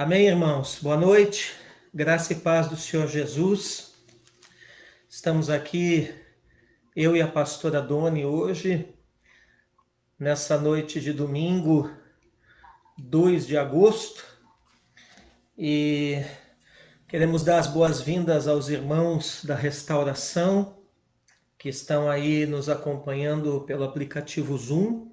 Amém, irmãos? Boa noite, graça e paz do Senhor Jesus. Estamos aqui, eu e a pastora Doni, hoje, nessa noite de domingo, 2 de agosto, e queremos dar as boas-vindas aos irmãos da Restauração, que estão aí nos acompanhando pelo aplicativo Zoom,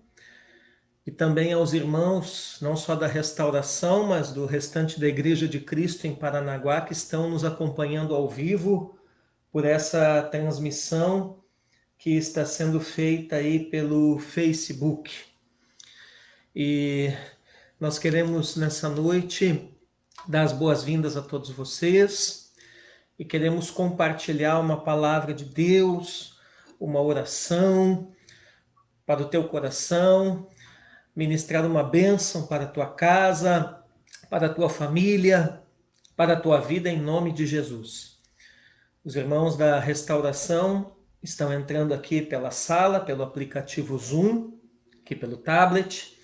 e também aos irmãos, não só da Restauração, mas do restante da Igreja de Cristo em Paranaguá, que estão nos acompanhando ao vivo por essa transmissão que está sendo feita aí pelo Facebook. E nós queremos nessa noite dar as boas-vindas a todos vocês e queremos compartilhar uma palavra de Deus, uma oração para o teu coração, ministrar uma bênção para a tua casa, para a tua família, para a tua vida, em nome de Jesus. Os irmãos da Restauração estão entrando aqui pela sala, pelo aplicativo Zoom, aqui pelo tablet,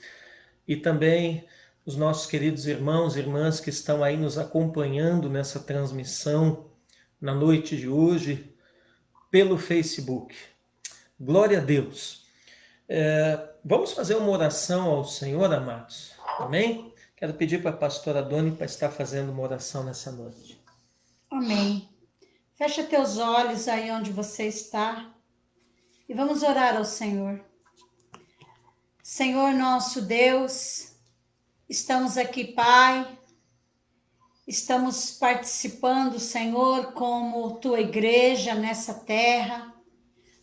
e também os nossos queridos irmãos e irmãs que estão aí nos acompanhando nessa transmissão na noite de hoje pelo Facebook. Glória a Deus. Vamos fazer uma oração ao Senhor, amados. Amém? Quero pedir para a pastora Doni para estar fazendo uma oração nessa noite. Amém. Fecha teus olhos aí onde você está e vamos orar ao Senhor. Senhor nosso Deus, estamos aqui, Pai, estamos participando, Senhor, como tua igreja nessa terra,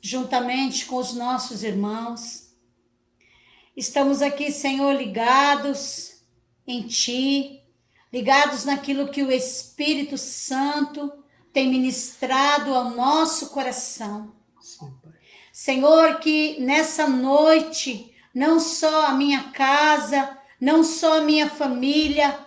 juntamente com os nossos irmãos. Estamos aqui, Senhor, ligados em Ti, ligados naquilo que o Espírito Santo tem ministrado ao nosso coração. Sim, Pai. Senhor, que nessa noite, não só a minha casa, não só a minha família,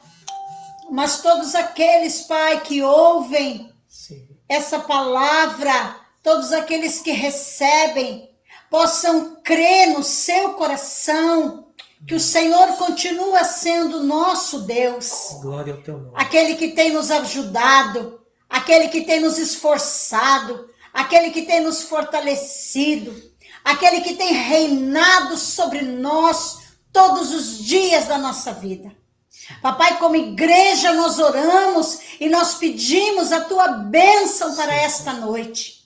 mas todos aqueles, Pai, que ouvem Sim. essa palavra, todos aqueles que recebem, possam crer no seu coração que o Senhor continua sendo nosso Deus. Glória ao teu nome. Aquele que tem nos ajudado, aquele que tem nos esforçado, aquele que tem nos fortalecido, aquele que tem reinado sobre nós todos os dias da nossa vida. Papai, como igreja nós oramos e nós pedimos a tua bênção para esta noite.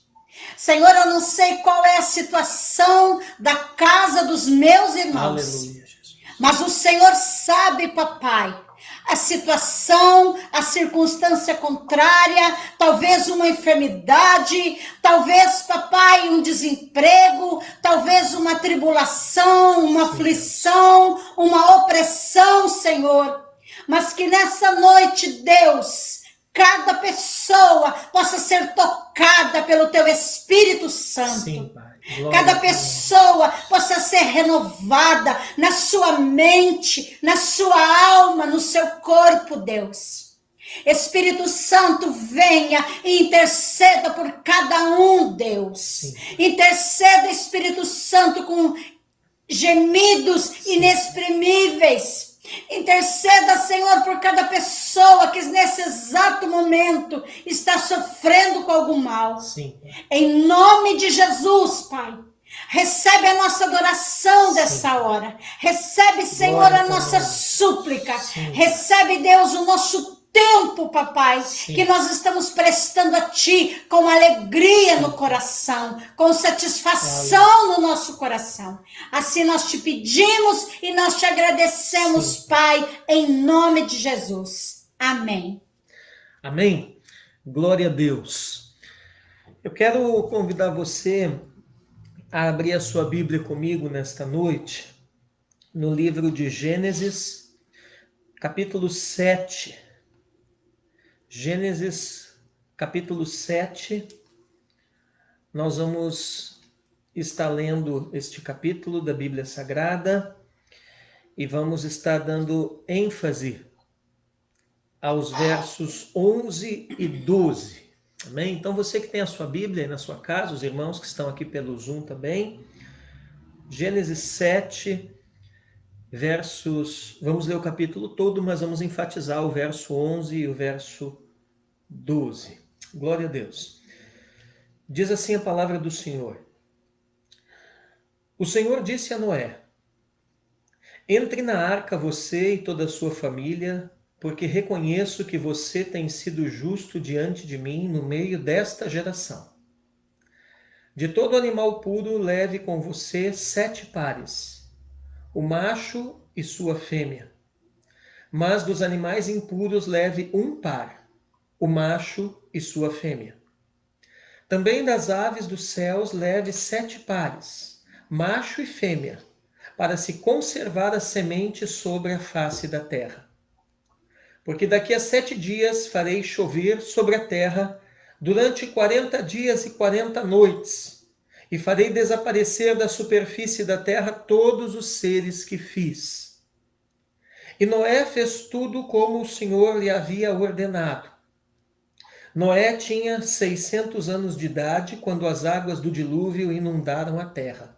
Senhor, eu não sei qual é a situação da casa dos meus irmãos. Aleluia, Jesus. Mas o Senhor sabe, papai, a situação, a circunstância contrária, talvez uma enfermidade, talvez, papai, um desemprego, talvez uma tribulação, uma aflição, uma opressão, Senhor. Mas que nessa noite, Deus, cada pessoa possa ser tocada pelo teu Espírito Santo. Sim, Pai. Glória Cada ao teu nome. pessoa possa ser renovada na sua mente, na sua alma, no seu corpo, Deus. Espírito Santo, venha e interceda por cada um, Deus. Sim. Interceda, Espírito Santo, com gemidos inexprimíveis. Interceda, Senhor, por cada pessoa que nesse exato momento está sofrendo com algum mal. Sim, Pai. Em nome de Jesus, Pai. Recebe a nossa adoração dessa hora. Recebe, Senhor, Glória a ao teu nossa nome. súplica. Sim. Recebe, Deus, o nosso tempo, papai, Sim. que nós estamos prestando a Ti com alegria no coração, com satisfação no nosso coração. Assim nós te pedimos e nós te agradecemos, Sim. Pai, em nome de Jesus. Amém. Amém? Glória a Deus. Eu quero convidar você a abrir a sua Bíblia comigo nesta noite, no livro de Gênesis, capítulo 7. Gênesis, capítulo 7. Nós vamos estar lendo este capítulo da Bíblia Sagrada e vamos estar dando ênfase aos versos 11 e 12. Amém? Então você que tem a sua Bíblia aí na sua casa, os irmãos que estão aqui pelo Zoom também, Gênesis 7, vamos ler o capítulo todo, mas vamos enfatizar o verso 11 e o verso 12. Glória a Deus. Diz assim a palavra do Senhor. O Senhor disse a Noé: Entre na arca você e toda a sua família, porque reconheço que você tem sido justo diante de mim no meio desta geração. De todo animal puro leve com você 7 pares, o macho e sua fêmea. Mas dos animais impuros leve 1 par, o macho e sua fêmea. Também das aves dos céus leve 7 pares, macho e fêmea, para se conservar a semente sobre a face da terra. Porque daqui a 7 dias farei chover sobre a terra durante 40 dias e 40 noites, e farei desaparecer da superfície da terra todos os seres que fiz. E Noé fez tudo como o Senhor lhe havia ordenado. Noé tinha 600 anos de idade quando as águas do dilúvio inundaram a terra.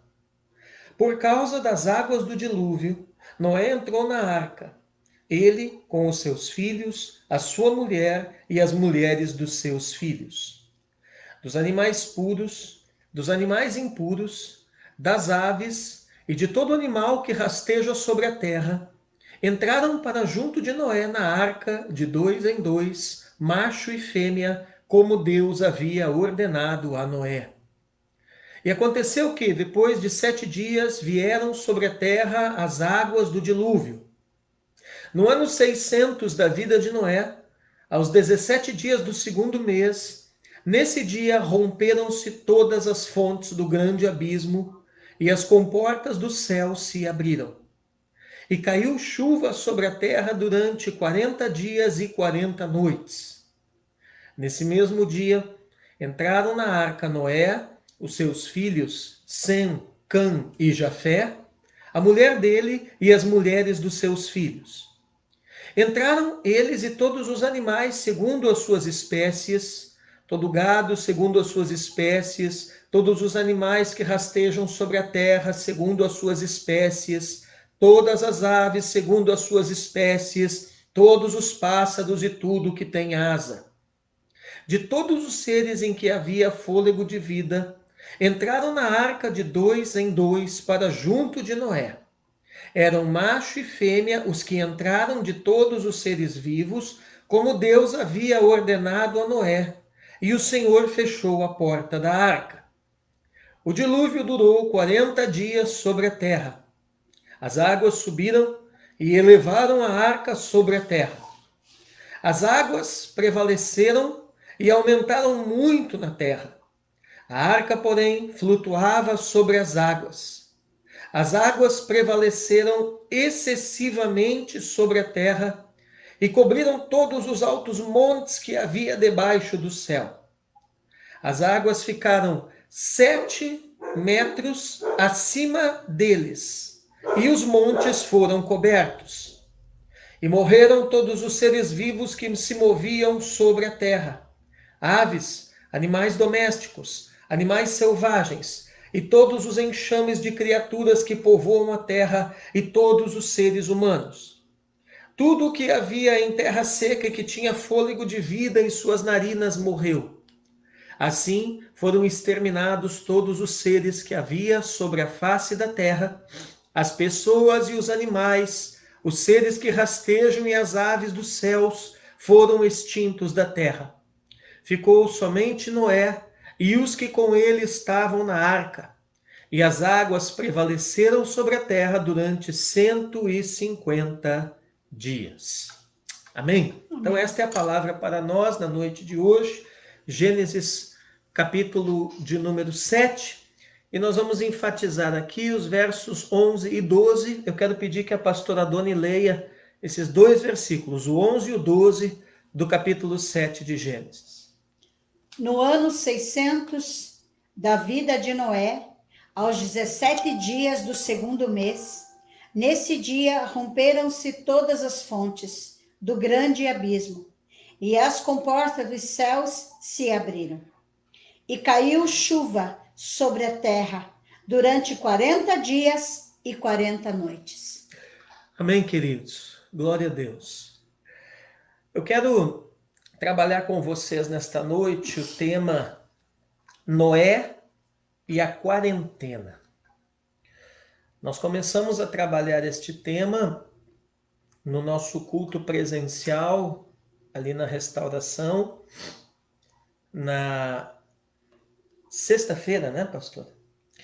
Por causa das águas do dilúvio, Noé entrou na arca, ele com os seus filhos, a sua mulher e as mulheres dos seus filhos. Dos animais puros, dos animais impuros, das aves e de todo animal que rasteja sobre a terra, entraram para junto de Noé na arca de 2 em 2, macho e fêmea, como Deus havia ordenado a Noé. E aconteceu que, depois de 7 dias, vieram sobre a terra as águas do dilúvio. No ano 600 da vida de Noé, aos 17 dias do 2º mês, nesse dia romperam-se todas as fontes do grande abismo e as comportas do céu se abriram. E caiu chuva sobre a terra durante 40 dias e 40 noites. Nesse mesmo dia, entraram na arca Noé, os seus filhos Sem, Cã e Jafé, a mulher dele e as mulheres dos seus filhos. Entraram eles e todos os animais segundo as suas espécies, todo gado segundo as suas espécies, todos os animais que rastejam sobre a terra segundo as suas espécies, todas as aves segundo as suas espécies, todos os pássaros e tudo que tem asa. De todos os seres em que havia fôlego de vida, entraram na arca de 2 em 2 para junto de Noé. Eram macho e fêmea os que entraram de todos os seres vivos, como Deus havia ordenado a Noé, e o Senhor fechou a porta da arca. O dilúvio durou 40 dias sobre a terra. As águas subiram e elevaram a arca sobre a terra. As águas prevaleceram e aumentaram muito na terra. A arca, porém, flutuava sobre as águas. As águas prevaleceram excessivamente sobre a terra e cobriram todos os altos montes que havia debaixo do céu. As águas ficaram 7 metros acima deles, e os montes foram cobertos. E morreram todos os seres vivos que se moviam sobre a terra: aves, animais domésticos, animais selvagens, e todos os enxames de criaturas que povoam a terra, e todos os seres humanos. Tudo o que havia em terra seca e que tinha fôlego de vida em suas narinas morreu. Assim foram exterminados todos os seres que havia sobre a face da terra, as pessoas e os animais, os seres que rastejam e as aves dos céus foram extintos da terra. Ficou somente Noé e os que com ele estavam na arca, e as águas prevaleceram sobre a terra durante 150 dias. Amém? Então esta é a palavra para nós na noite de hoje, Gênesis capítulo de número 7, e nós vamos enfatizar aqui os versos 11 e 12. Eu quero pedir que a pastora Doni leia esses 2 versículos, o 11 e o 12 do capítulo 7 de Gênesis. No ano 600 da vida de Noé, aos 17 dias do 2º mês, nesse dia romperam-se todas as fontes do grande abismo, e as comportas dos céus se abriram. E caiu chuva sobre a terra durante 40 dias e 40 noites. Amém, queridos. Glória a Deus. Eu quero trabalhar com vocês nesta noite o tema Noé e a quarentena. Nós começamos a trabalhar este tema no nosso culto presencial, ali na Restauração, na sexta-feira, né, pastor?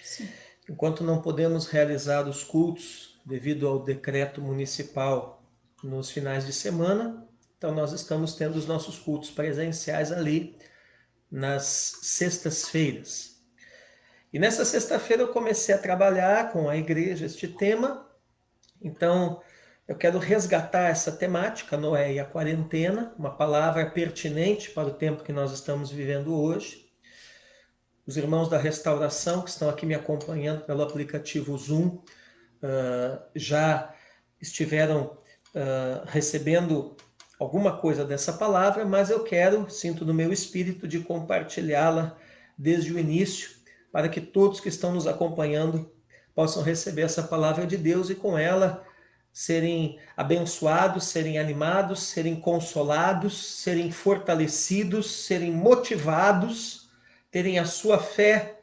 Sim. Enquanto não podemos realizar os cultos devido ao decreto municipal nos finais de semana, então nós estamos tendo os nossos cultos presenciais ali nas sextas-feiras. E nessa sexta-feira eu comecei a trabalhar com a igreja este tema, então eu quero resgatar essa temática, Noé e a quarentena, uma palavra pertinente para o tempo que nós estamos vivendo hoje. Os irmãos da Restauração que estão aqui me acompanhando pelo aplicativo Zoom já estiveram recebendo alguma coisa dessa palavra, mas eu sinto no meu espírito de compartilhá-la desde o início, para que todos que estão nos acompanhando possam receber essa palavra de Deus e com ela serem abençoados, serem animados, serem consolados, serem fortalecidos, serem motivados, terem a sua fé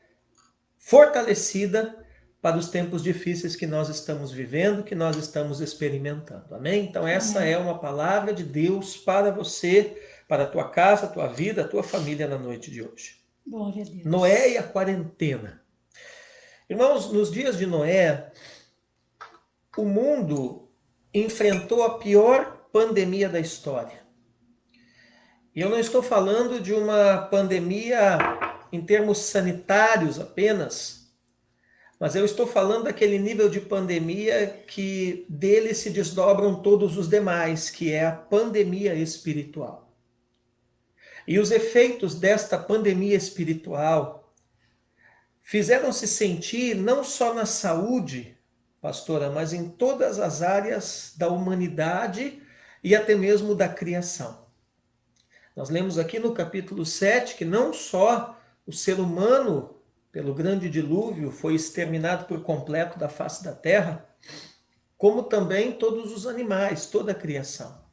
fortalecida para os tempos difíceis que nós estamos vivendo, que nós estamos experimentando. Amém? Então essa é uma palavra de Deus para você, para a tua casa, a tua vida, a tua família na noite de hoje. Glória a Deus. Noé e a quarentena. Irmãos, nos dias de Noé, o mundo enfrentou a pior pandemia da história. E eu não estou falando de uma pandemia em termos sanitários apenas, mas eu estou falando daquele nível de pandemia que dele se desdobram todos os demais, que é a pandemia espiritual. E os efeitos desta pandemia espiritual fizeram-se sentir não só na saúde, pastora, mas em todas as áreas da humanidade e até mesmo da criação. Nós lemos aqui no capítulo 7 que não só o ser humano, pelo grande dilúvio, foi exterminado por completo da face da terra, como também todos os animais, toda a criação.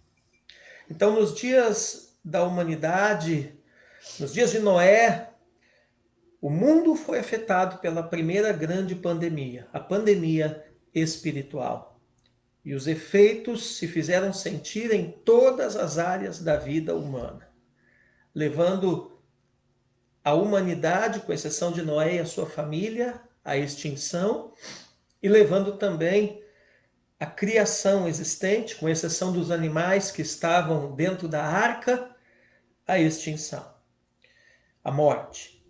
Então, nos dias da humanidade, nos dias de Noé, o mundo foi afetado pela primeira grande pandemia, a pandemia espiritual. E os efeitos se fizeram sentir em todas as áreas da vida humana, levando a humanidade, com exceção de Noé e a sua família, à extinção, e levando também a criação existente, com exceção dos animais que estavam dentro da arca, à extinção, à morte.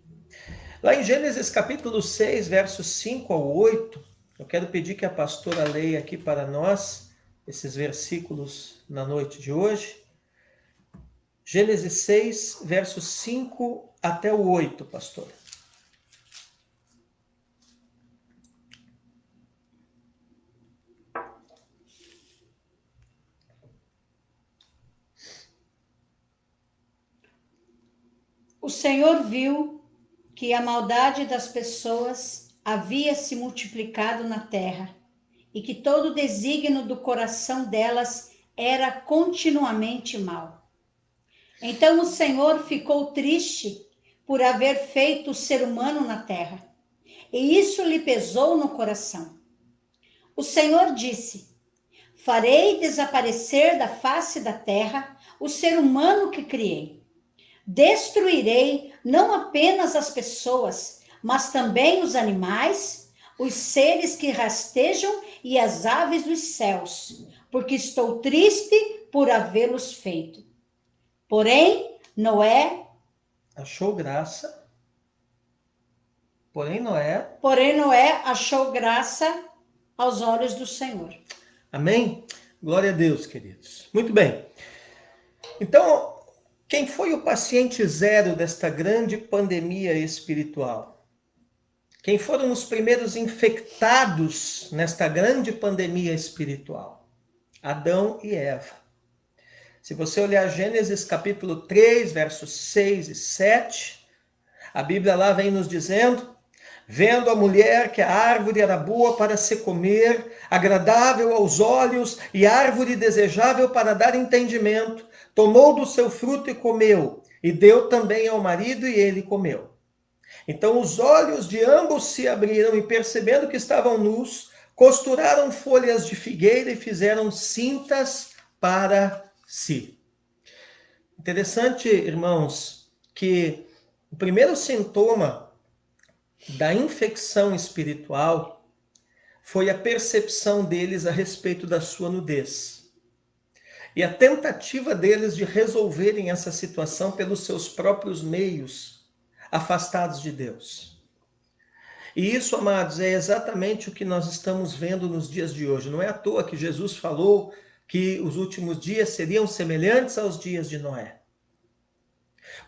Lá em Gênesis capítulo 6, versos 5 ao 8, eu quero pedir que a pastora leia aqui para nós esses versículos na noite de hoje. Gênesis 6, versos 5 até o 8, pastora. O Senhor viu que a maldade das pessoas havia se multiplicado na terra e que todo o desígnio do coração delas era continuamente mau. Então o Senhor ficou triste por haver feito o ser humano na terra, e isso lhe pesou no coração. O Senhor disse: farei desaparecer da face da terra o ser humano que criei. Destruirei não apenas as pessoas, mas também os animais, os seres que rastejam e as aves dos céus, porque estou triste por havê-los feito. Porém, Noé achou graça. Porém, Noé achou graça aos olhos do Senhor. Amém? Glória a Deus, queridos. Muito bem. Então, quem foi o paciente zero desta grande pandemia espiritual? Quem foram os primeiros infectados nesta grande pandemia espiritual? Adão e Eva. Se você olhar Gênesis capítulo 3, versos 6 e 7, a Bíblia lá vem nos dizendo: Vendo a mulher que a árvore era boa para se comer, agradável aos olhos e árvore desejável para dar entendimento, tomou do seu fruto e comeu, e deu também ao marido e ele comeu. Então os olhos de ambos se abriram e, percebendo que estavam nus, costuraram folhas de figueira e fizeram cintas para si. Interessante, irmãos, que o primeiro sintoma da infecção espiritual foi a percepção deles a respeito da sua nudez. E a tentativa deles de resolverem essa situação pelos seus próprios meios, afastados de Deus. E isso, amados, é exatamente o que nós estamos vendo nos dias de hoje. Não é à toa que Jesus falou que os últimos dias seriam semelhantes aos dias de Noé.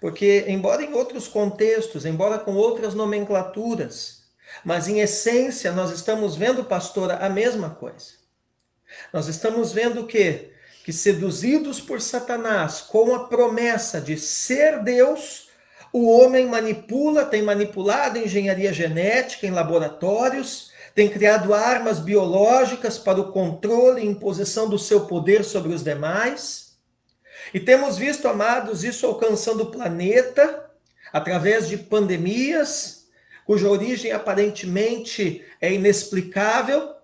Porque, embora em outros contextos, embora com outras nomenclaturas, mas em essência nós estamos vendo, pastora, a mesma coisa. Nós estamos vendo o quê? Que seduzidos por Satanás, com a promessa de ser Deus, o homem manipula, tem manipulado a engenharia genética em laboratórios, tem criado armas biológicas para o controle e imposição do seu poder sobre os demais. E temos visto, amados, isso alcançando o planeta através de pandemias, cuja origem aparentemente é inexplicável,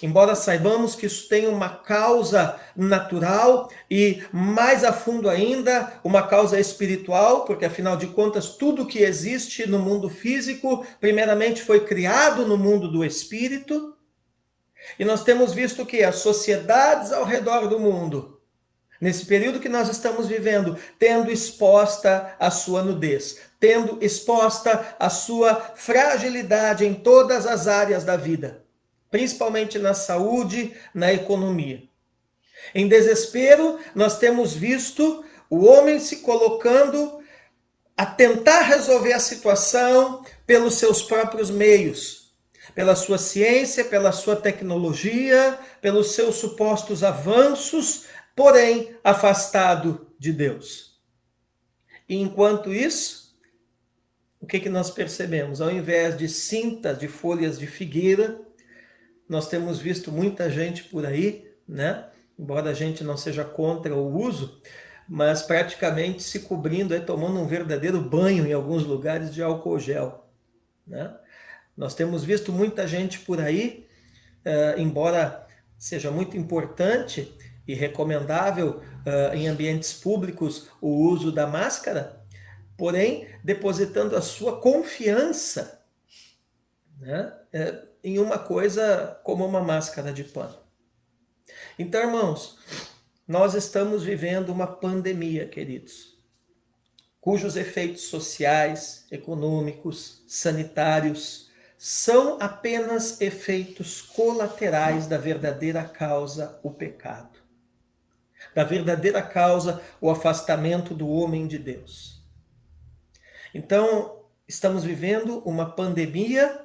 embora saibamos que isso tem uma causa natural e, mais a fundo ainda, uma causa espiritual, porque afinal de contas tudo que existe no mundo físico primeiramente foi criado no mundo do espírito. E nós temos visto que as sociedades ao redor do mundo, nesse período que nós estamos vivendo, tendo exposta a sua nudez, tendo exposta a sua fragilidade em todas as áreas da vida, principalmente na saúde, na economia. Em desespero, nós temos visto o homem se colocando a tentar resolver a situação pelos seus próprios meios, pela sua ciência, pela sua tecnologia, pelos seus supostos avanços, porém afastado de Deus. E enquanto isso, o que nós percebemos? Ao invés de cintas de folhas de figueira, nós temos visto muita gente por aí, né? Embora a gente não seja contra o uso, mas praticamente se cobrindo, tomando um verdadeiro banho em alguns lugares de álcool gel, né? Nós temos visto muita gente por aí, embora seja muito importante e recomendável em ambientes públicos o uso da máscara, porém depositando a sua confiança, né, em uma coisa como uma máscara de pano. Então, irmãos, nós estamos vivendo uma pandemia, queridos, cujos efeitos sociais, econômicos, sanitários são apenas efeitos colaterais da verdadeira causa, o pecado. Da verdadeira causa, o afastamento do homem de Deus. Então, estamos vivendo uma pandemia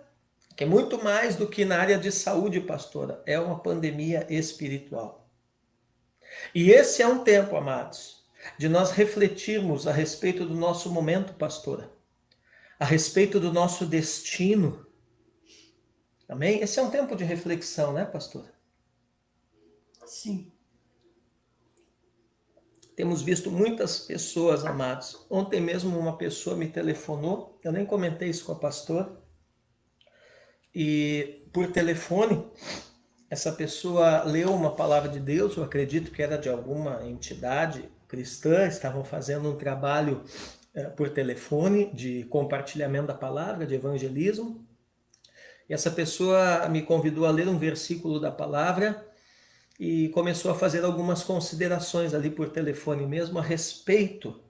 que é muito mais do que na área de saúde, pastora. É uma pandemia espiritual. E esse é um tempo, amados, de nós refletirmos a respeito do nosso momento, pastora. A respeito do nosso destino. Amém? Esse é um tempo de reflexão, né, pastora? Sim. Temos visto muitas pessoas, amados. Ontem mesmo uma pessoa me telefonou, eu nem comentei isso com a pastora, e por telefone, essa pessoa leu uma palavra de Deus, eu acredito que era de alguma entidade cristã, estavam fazendo um trabalho por telefone de compartilhamento da palavra, de evangelismo, e essa pessoa me convidou a ler um versículo da palavra e começou a fazer algumas considerações ali por telefone mesmo a respeito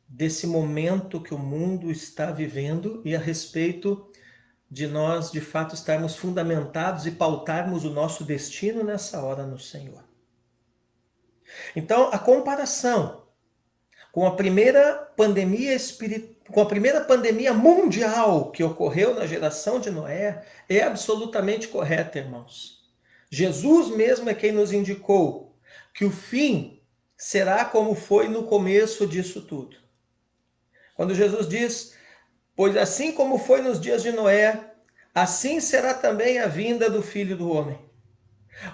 desse momento que o mundo está vivendo e a respeito de nós, de fato, estarmos fundamentados e pautarmos o nosso destino nessa hora no Senhor. Então, a comparação com a primeira pandemia mundial que ocorreu na geração de Noé é absolutamente correta, irmãos. Jesus mesmo é quem nos indicou que o fim será como foi no começo disso tudo. Quando Jesus diz: Pois assim como foi nos dias de Noé, assim será também a vinda do Filho do Homem.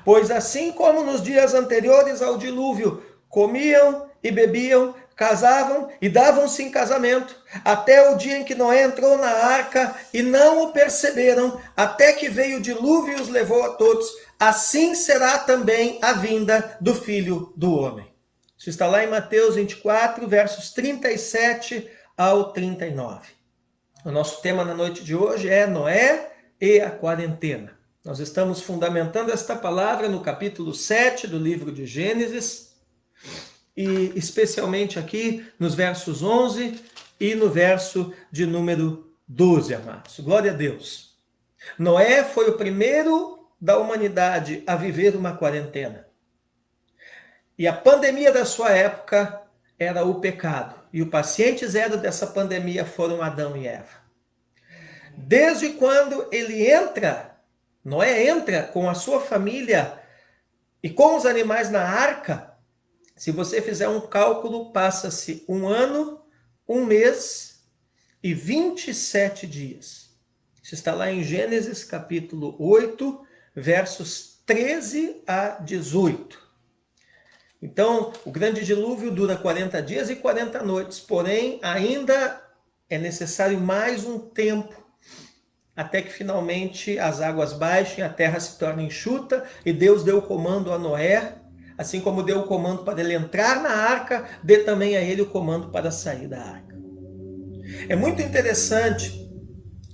Pois assim como nos dias anteriores ao dilúvio, comiam e bebiam, casavam e davam-se em casamento, até o dia em que Noé entrou na arca e não o perceberam, até que veio o dilúvio e os levou a todos, assim será também a vinda do Filho do Homem. Isso está lá em Mateus 24, versos 37 ao 39. O nosso tema na noite de hoje é Noé e a quarentena. Nós estamos fundamentando esta palavra no capítulo 7 do livro de Gênesis, e especialmente aqui nos versos 11 e no verso de número 12, amados. Glória a Deus. Noé foi o primeiro da humanidade a viver uma quarentena. E a pandemia da sua época era o pecado. E o paciente zero dessa pandemia foram Adão e Eva. Desde quando Noé entra com a sua família e com os animais na arca, se você fizer um cálculo, passa-se 1 ano, 1 mês e 27 dias. Isso está lá em Gênesis capítulo 8, versos 13 a 18. Então, o grande dilúvio dura 40 dias e 40 noites, porém, ainda é necessário mais um tempo até que finalmente as águas baixem, a terra se torne enxuta, e Deus deu o comando a Noé, assim como deu o comando para ele entrar na arca, dê também a ele o comando para sair da arca. É muito interessante,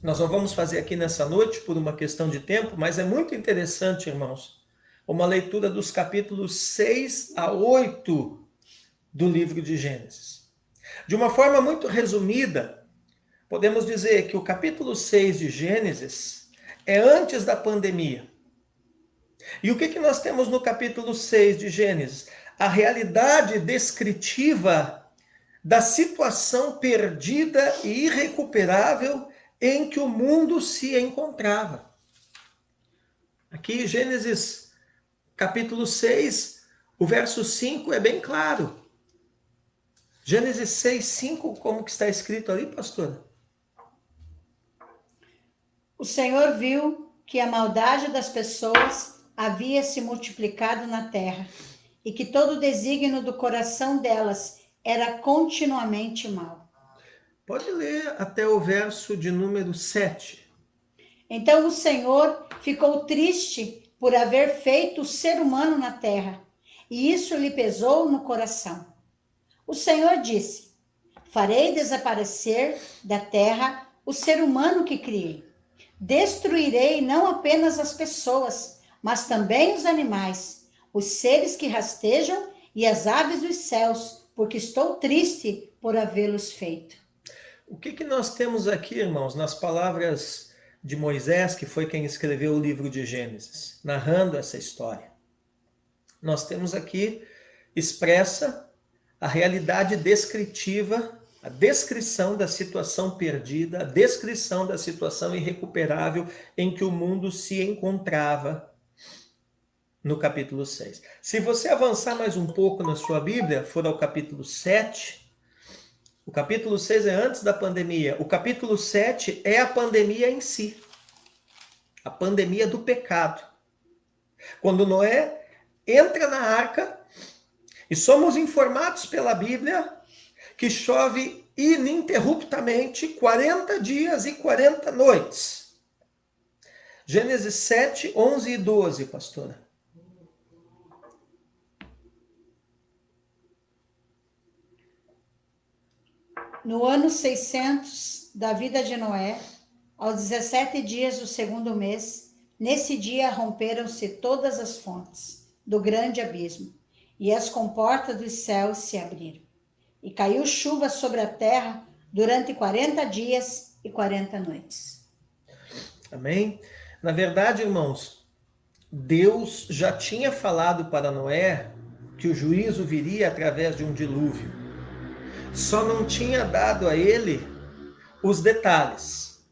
nós não vamos fazer aqui nessa noite por uma questão de tempo, mas é muito interessante, irmãos, uma leitura dos capítulos 6 a 8 do livro de Gênesis. De uma forma muito resumida, podemos dizer que o capítulo 6 de Gênesis é antes da pandemia. E o que nós temos no capítulo 6 de Gênesis? A realidade descritiva da situação perdida e irrecuperável em que o mundo se encontrava. Aqui, Gênesis capítulo 6, o verso 5 é bem claro. Gênesis 6, 5, como que está escrito ali, pastora? O Senhor viu que a maldade das pessoas havia se multiplicado na terra e que todo o desígnio do coração delas era continuamente mau. Pode ler até o verso de número 7. Então o Senhor ficou triste por haver feito o ser humano na terra, e isso lhe pesou no coração. O Senhor disse: farei desaparecer da terra o ser humano que criei. Destruirei não apenas as pessoas, mas também os animais, os seres que rastejam e as aves dos céus, porque estou triste por havê-los feito. O que nós temos aqui, irmãos, nas palavras de Moisés, que foi quem escreveu o livro de Gênesis, narrando essa história? Nós temos aqui expressa a realidade descritiva, a descrição da situação perdida, a descrição da situação irrecuperável em que o mundo se encontrava no capítulo 6. Se você avançar mais um pouco na sua Bíblia, for ao capítulo 7, o capítulo 6 é antes da pandemia, o capítulo 7 é a pandemia em si, a pandemia do pecado. Quando Noé entra na arca, e somos informados pela Bíblia que chove ininterruptamente 40 dias e 40 noites. Gênesis 7, 11 e 12, pastora. No ano 600 da vida de Noé, aos 17 dias do segundo mês, nesse dia romperam-se todas as fontes do grande abismo, e as comportas dos céus se abriram. E caiu chuva sobre a terra durante 40 dias e 40 noites. Amém? Na verdade, irmãos, Deus já tinha falado para Noé que o juízo viria através de um dilúvio. Só não tinha dado a ele os detalhes.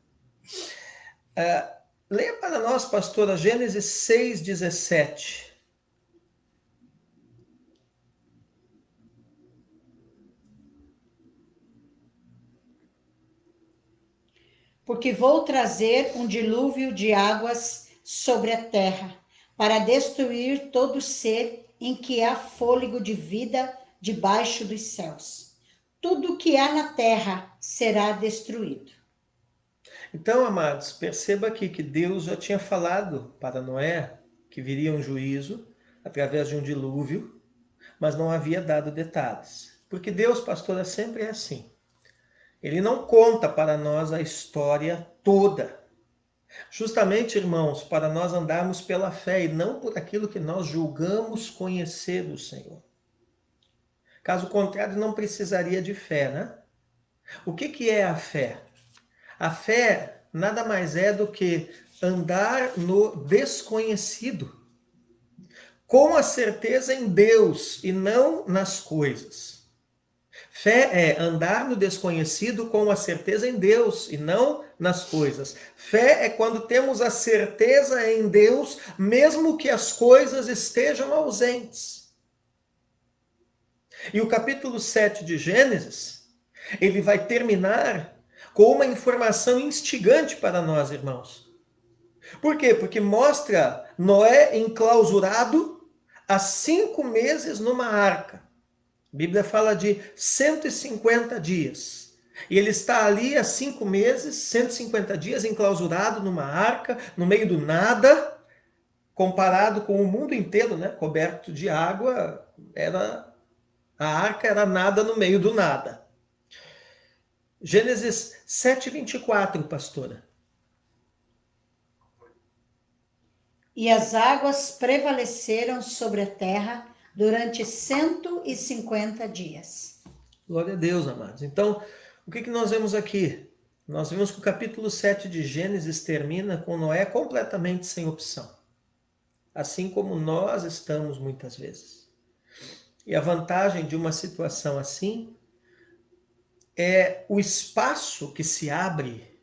Leia para nós, pastora, Gênesis 6:17. porque vou trazer um dilúvio de águas sobre a terra, para destruir todo ser em que há fôlego de vida debaixo dos céus. Tudo que há na terra será destruído. Então, amados, perceba aqui que Deus já tinha falado para Noé que viria um juízo através de um dilúvio, mas não havia dado detalhes. Porque Deus, pastora, sempre é assim. Ele não conta para nós a história toda. Justamente, irmãos, para nós andarmos pela fé e não por aquilo que nós julgamos conhecer do Senhor. Caso contrário, não precisaria de fé, né? O que é a fé? A fé nada mais é do que andar no desconhecido, com a certeza em Deus e não nas coisas. Fé é andar no desconhecido com a certeza em Deus e não nas coisas. Fé é quando temos a certeza em Deus, mesmo que as coisas estejam ausentes. E o capítulo 7 de Gênesis, ele vai terminar com uma informação instigante para nós, irmãos. Por quê? Porque mostra Noé enclausurado há 5 meses numa arca. A Bíblia fala de 150 dias. E ele está ali há 5 meses, 150 dias, enclausurado numa arca, no meio do nada, comparado com o mundo inteiro, né, coberto de água, a arca era nada no meio do nada. Gênesis 7:24, pastora. E as águas prevaleceram sobre a terra durante 150 dias. Glória a Deus, amados. Então, o que nós vemos aqui? Nós vemos que o capítulo 7 de Gênesis termina com Noé completamente sem opção. Assim como nós estamos muitas vezes. E a vantagem de uma situação assim é o espaço que se abre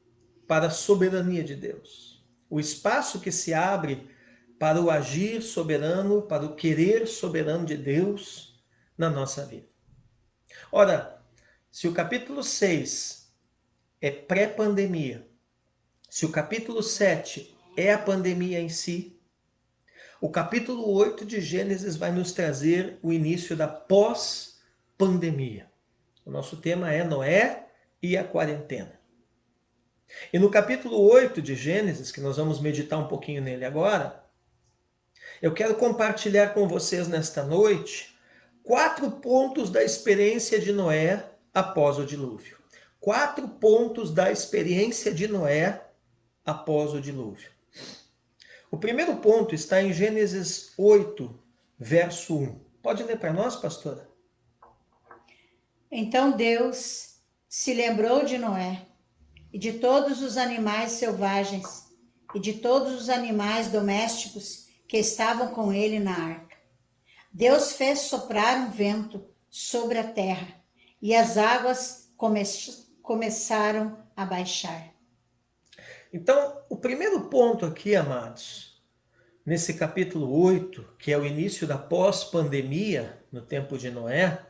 para a soberania de Deus. O espaço que se abre para o agir soberano, para o querer soberano de Deus na nossa vida. Ora, se o capítulo 6 é pré-pandemia, se o capítulo 7 é a pandemia em si, o capítulo 8 de Gênesis vai nos trazer o início da pós-pandemia. O nosso tema é Noé e a quarentena. E no capítulo 8 de Gênesis, que nós vamos meditar um pouquinho nele agora, eu quero compartilhar com vocês nesta noite 4 pontos da experiência de Noé após o dilúvio. 4 pontos da experiência de Noé após o dilúvio. O primeiro ponto está em Gênesis 8, verso 1. Pode ler para nós, pastora? Então Deus se lembrou de Noé e de todos os animais selvagens e de todos os animais domésticos que estavam com ele na arca. Deus fez soprar um vento sobre a terra e as águas começaram a baixar. Então, o primeiro ponto aqui, amados, nesse capítulo 8, que é o início da pós-pandemia no tempo de Noé,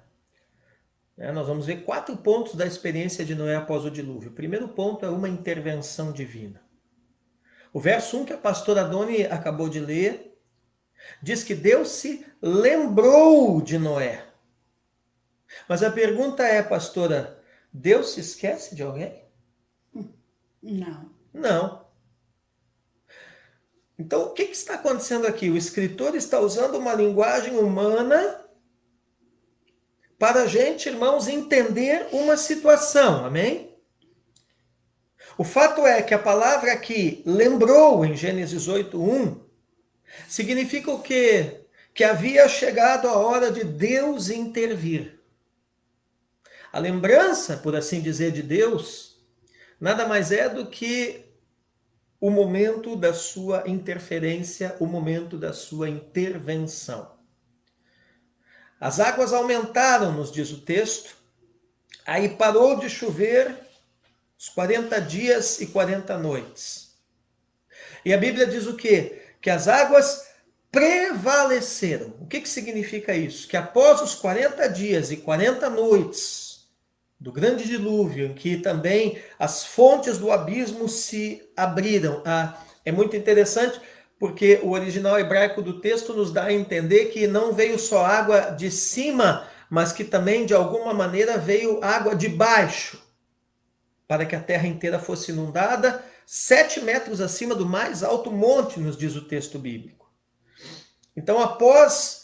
nós vamos ver 4 pontos da experiência de Noé após o dilúvio. O primeiro ponto é uma intervenção divina. O verso 1 que a pastora Doni acabou de ler, diz que Deus se lembrou de Noé. Mas a pergunta é, pastora, Deus se esquece de alguém? Não. Não. Então, o que está acontecendo aqui? O escritor está usando uma linguagem humana para a gente, irmãos, entender uma situação, amém? O fato é que a palavra aqui, lembrou, em Gênesis 8:1, significa o quê? Que havia chegado a hora de Deus intervir. A lembrança, por assim dizer, de Deus, nada mais é do que o momento da sua interferência, o momento da sua intervenção. As águas aumentaram, nos diz o texto, aí parou de chover os 40 dias e 40 noites. E a Bíblia diz o quê? Que as águas prevaleceram. O que significa isso? Que após os 40 dias e 40 noites do grande dilúvio, em que também as fontes do abismo se abriram. É muito interessante, porque o original hebraico do texto nos dá a entender que não veio só água de cima, mas que também, de alguma maneira, veio água de baixo, para que a terra inteira fosse inundada, 7 metros acima do mais alto monte, nos diz o texto bíblico. Então, após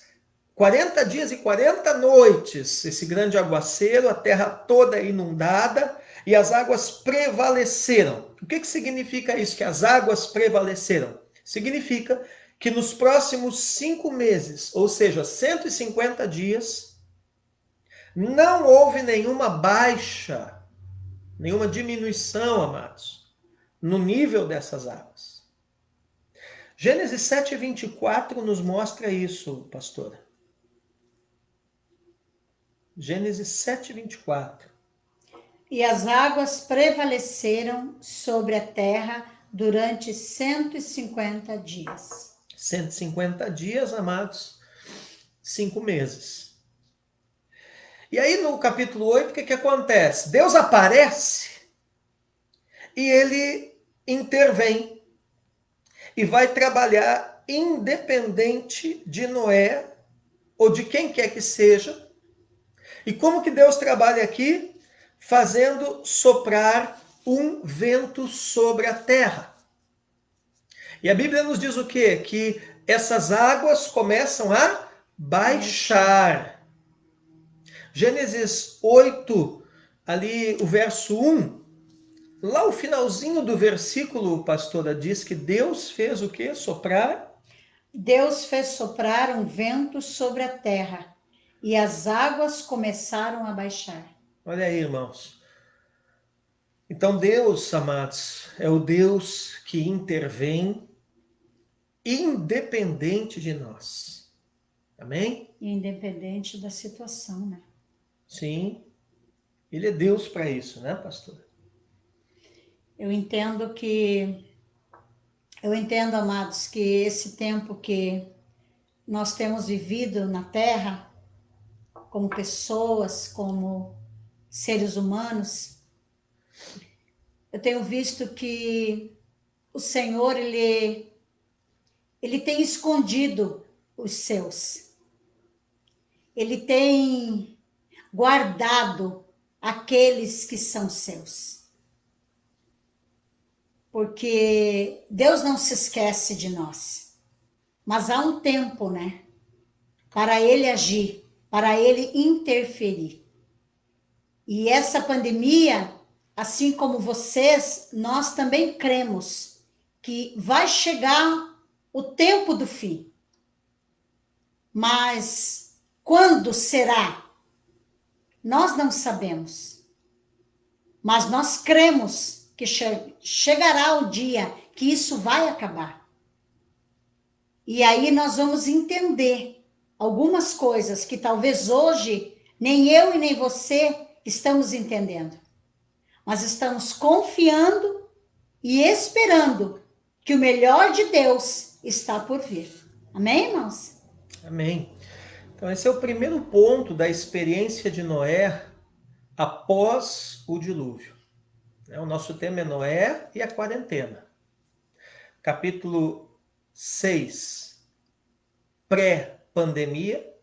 40 dias e 40 noites, esse grande aguaceiro, a terra toda inundada, e as águas prevaleceram. O que significa isso, que as águas prevaleceram? Significa que nos próximos 5 meses, ou seja, 150 dias, não houve nenhuma baixa, nenhuma diminuição, amados, no nível dessas águas. Gênesis 7:24 nos mostra isso, pastora. Gênesis 7:24. E as águas prevaleceram sobre a terra durante 150 dias. 150 dias, amados, 5 meses. E aí no capítulo 8, o que acontece? Deus aparece e ele intervém e vai trabalhar independente de Noé ou de quem quer que seja. E como que Deus trabalha aqui? Fazendo soprar um vento sobre a terra. E a Bíblia nos diz o quê? Que essas águas começam a baixar. Gênesis 8, ali o verso 1, lá o finalzinho do versículo, pastora, diz que Deus fez o quê? Soprar? Deus fez soprar um vento sobre a terra, e as águas começaram a baixar. Olha aí, irmãos. Então Deus, amados, é o Deus que intervém independente de nós. Amém? Independente da situação, né? Sim. Ele é Deus para isso, né, pastor? Eu entendo, amados, que esse tempo que nós temos vivido na Terra, como pessoas, como seres humanos, eu tenho visto que o Senhor, ele tem escondido os seus. Ele tem guardado aqueles que são seus. Porque Deus não se esquece de nós. Mas há um tempo, né? Para ele agir, para ele interferir. E essa pandemia, assim como vocês, nós também cremos que vai chegar o tempo do fim. Mas quando será? Nós não sabemos. Mas nós cremos que chegará o dia que isso vai acabar. E aí nós vamos entender algumas coisas que talvez hoje nem eu e nem você estamos entendendo. Mas estamos confiando e esperando que o melhor de Deus está por vir. Amém, irmãos? Amém. Então esse é o primeiro ponto da experiência de Noé após o dilúvio. O nosso tema é Noé e a quarentena. Capítulo 6, pré-pandemia.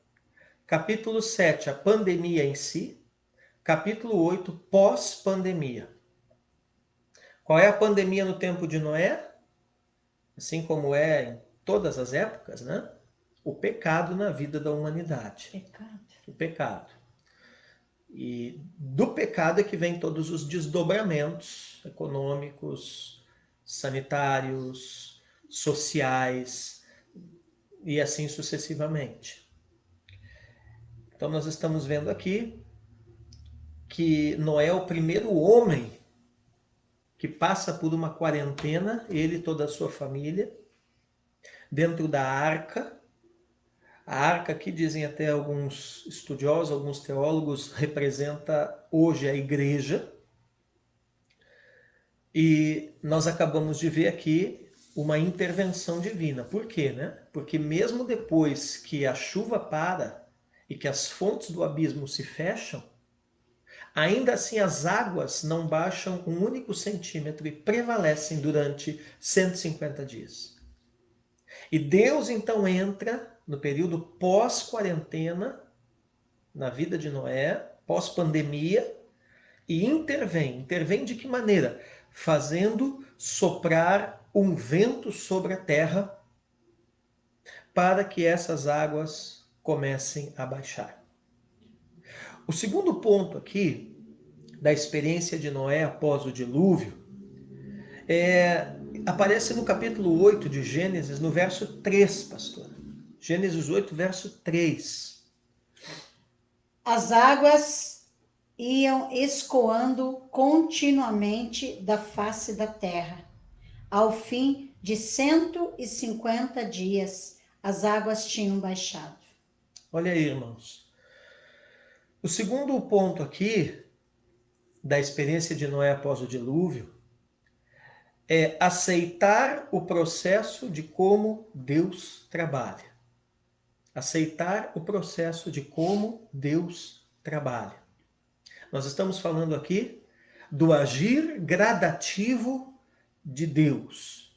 Capítulo 7, a pandemia em si. Capítulo 8, pós-pandemia. Qual é a pandemia no tempo de Noé? Assim como é em todas as épocas, né? O pecado na vida da humanidade. Pecado. O pecado. E do pecado é que vem todos os desdobramentos econômicos, sanitários, sociais e assim sucessivamente. Então nós estamos vendo aqui que Noé é o primeiro homem que passa por uma quarentena, ele e toda a sua família, dentro da arca. A arca, que dizem até alguns estudiosos, alguns teólogos, representa hoje a igreja. E nós acabamos de ver aqui uma intervenção divina. Por quê, né? Porque mesmo depois que a chuva para e que as fontes do abismo se fecham, Ainda assim, as águas não baixam um único centímetro e prevalecem durante 150 dias. E Deus então entra no período pós-quarentena, na vida de Noé, pós-pandemia, e intervém. Intervém de que maneira? Fazendo soprar um vento sobre a terra para que essas águas comecem a baixar. O segundo ponto aqui da experiência de Noé após o dilúvio aparece no capítulo 8 de Gênesis, no verso 3, pastor. Gênesis 8, verso 3. As águas iam escoando continuamente da face da terra. Ao fim de 150 dias, as águas tinham baixado. Olha aí, irmãos. O segundo ponto aqui da experiência de Noé após o dilúvio é aceitar o processo de como Deus trabalha. Aceitar o processo de como Deus trabalha. Nós estamos falando aqui do agir gradativo de Deus.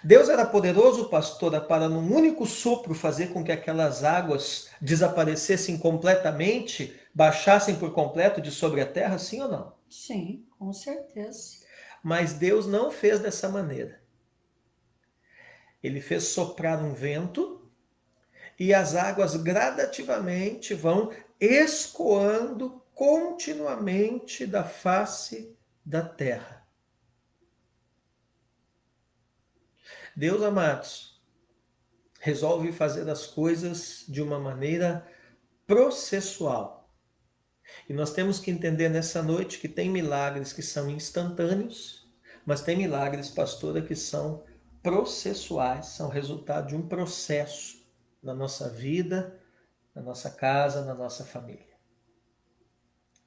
Deus era poderoso, pastora, para num único sopro fazer com que aquelas águas desaparecessem completamente, baixassem por completo de sobre a terra, sim ou não? Sim, com certeza. Mas Deus não fez dessa maneira. Ele fez soprar um vento e as águas gradativamente vão escoando continuamente da face da terra. Deus, amados, resolve fazer as coisas de uma maneira processual. E nós temos que entender nessa noite que tem milagres que são instantâneos, mas tem milagres, pastora, que são processuais, são resultado de um processo na nossa vida, na nossa casa, na nossa família.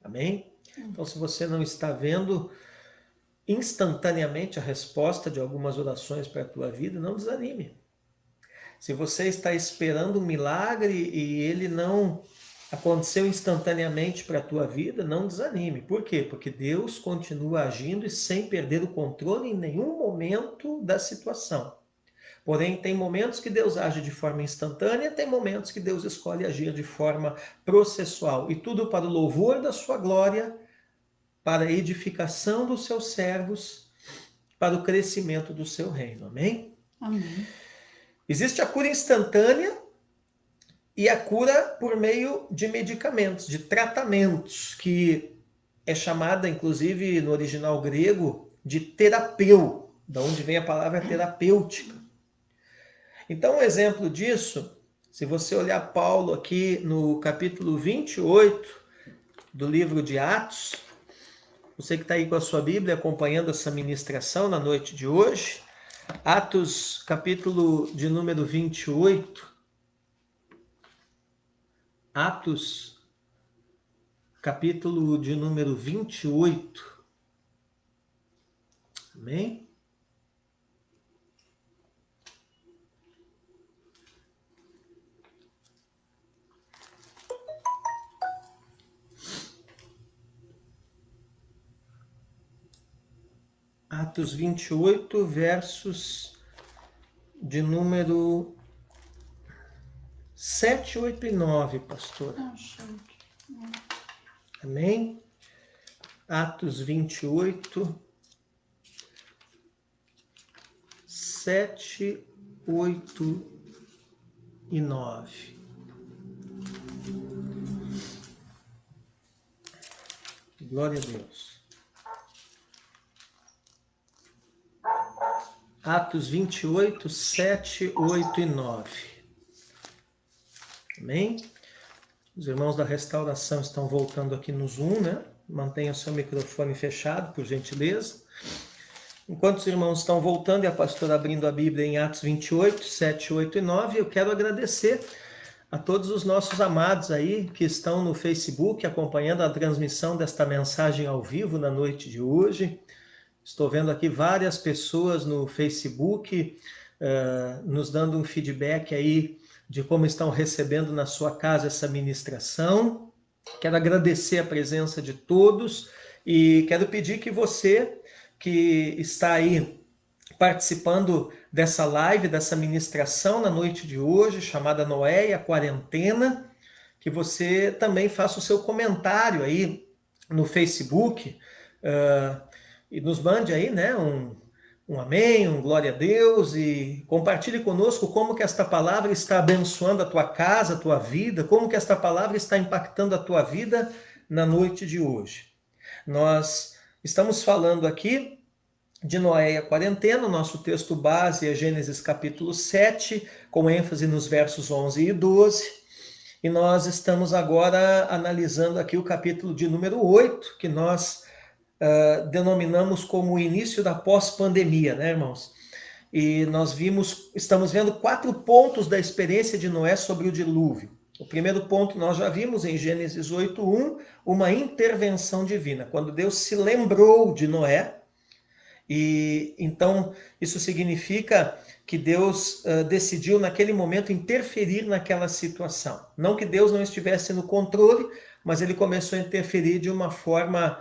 Amém? Então, se você não está vendo instantaneamente a resposta de algumas orações para a tua vida, não desanime. Se você está esperando um milagre e ele não aconteceu instantaneamente para a tua vida, não desanime. Por quê? Porque Deus continua agindo e sem perder o controle em nenhum momento da situação. Porém, tem momentos que Deus age de forma instantânea, tem momentos que Deus escolhe agir de forma processual. E tudo para o louvor da sua glória, para a edificação dos seus servos, para o crescimento do seu reino. Amém? Amém. Existe a cura instantânea e a cura por meio de medicamentos, de tratamentos, que é chamada, inclusive, no original grego, de terapeu, da onde vem a palavra terapêutica. Então, um exemplo disso, se você olhar Paulo aqui no capítulo 28 do livro de Atos, você que está aí com a sua Bíblia acompanhando essa ministração na noite de hoje, Atos capítulo de número 28, Atos capítulo de número 28, amém? Atos 28, versos de número 7, 8 e 9, pastor. Amém? Atos 28, 7, 8 e 9. Glória a Deus. Atos 28, 7, 8 e 9. Amém? Os irmãos da restauração estão voltando aqui no Zoom, né? Mantenha seu microfone fechado, por gentileza. Enquanto os irmãos estão voltando e a pastora abrindo a Bíblia em Atos 28, 7, 8 e 9, eu quero agradecer a todos os nossos amados aí que estão no Facebook acompanhando a transmissão desta mensagem ao vivo na noite de hoje. Estou vendo aqui várias pessoas no Facebook nos dando um feedback aí de como estão recebendo na sua casa essa ministração. Quero agradecer a presença de todos e quero pedir que você que está aí participando dessa live, dessa ministração na noite de hoje, chamada Noé e a Quarentena, que você também faça o seu comentário aí no Facebook e nos mande aí, né, um amém, um glória a Deus e compartilhe conosco como que esta palavra está abençoando a tua casa, a tua vida, como que esta palavra está impactando a tua vida na noite de hoje. Nós estamos falando aqui de Noé e a quarentena, o nosso texto base é Gênesis capítulo 7, com ênfase nos versos 11 e 12, e nós estamos agora analisando aqui o capítulo de número 8, que nós denominamos como o início da pós-pandemia, né, irmãos? E nós estamos vendo 4 pontos da experiência de Noé sobre o dilúvio. O primeiro ponto nós já vimos em Gênesis 8:1, uma intervenção divina, quando Deus se lembrou de Noé. E então isso significa que Deus decidiu naquele momento interferir naquela situação. Não que Deus não estivesse no controle, mas ele começou a interferir de uma forma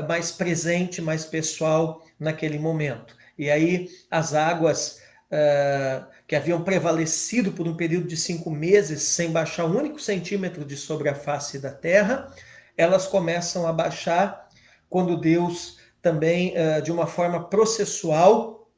mais presente, mais pessoal naquele momento. E aí as águas que haviam prevalecido por um período de 5 meses sem baixar um único centímetro de sobre a face da terra, elas começam a baixar quando Deus também, de uma forma processual,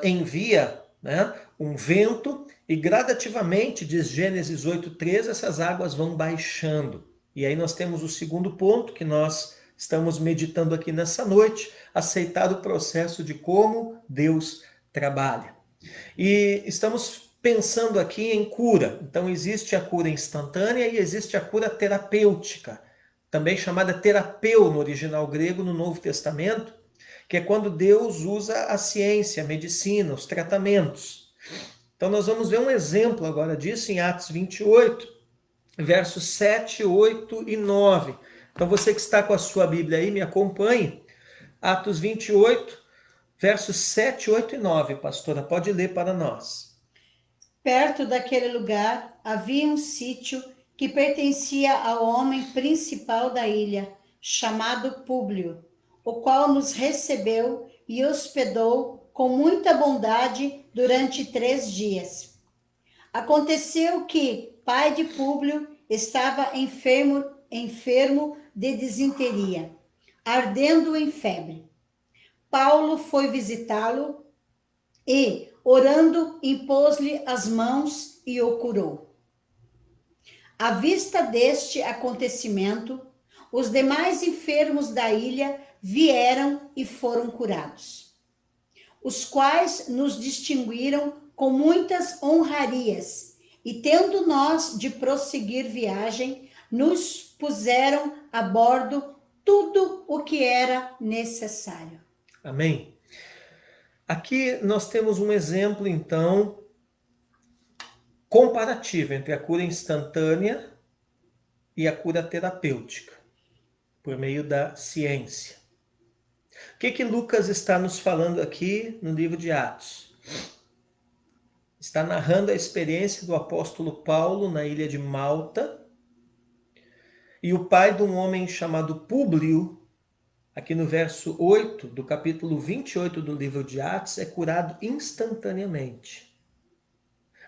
envia, né, um vento e gradativamente, diz Gênesis 8:13, essas águas vão baixando. E aí nós temos o segundo ponto que nós estamos meditando aqui nessa noite, aceitar o processo de como Deus trabalha. E estamos pensando aqui em cura. Então existe a cura instantânea e existe a cura terapêutica, também chamada terapeu no original grego no Novo Testamento, que é quando Deus usa a ciência, a medicina, os tratamentos. Então nós vamos ver um exemplo agora disso em Atos 28, versos 7, 8 e 9. Então você que está com a sua Bíblia aí, me acompanhe. Atos 28, versos 7, 8 e 9, pastora, pode ler para nós. Perto daquele lugar havia um sítio que pertencia ao homem principal da ilha, chamado Públio, o qual nos recebeu e hospedou com muita bondade durante 3 dias. Aconteceu que pai de Públio estava enfermo de disenteria, ardendo em febre. Paulo foi visitá-lo e, orando, impôs-lhe as mãos e o curou. À vista deste acontecimento, os demais enfermos da ilha vieram e foram curados, os quais nos distinguiram com muitas honrarias, e tendo nós de prosseguir viagem, nos puseram a bordo tudo o que era necessário. Amém? Aqui nós temos um exemplo, então, comparativo entre a cura instantânea e a cura terapêutica, por meio da ciência. O que Lucas está nos falando aqui no livro de Atos? Está narrando a experiência do apóstolo Paulo na ilha de Malta, e o pai de um homem chamado Públio, aqui no verso 8 do capítulo 28 do livro de Atos, é curado instantaneamente.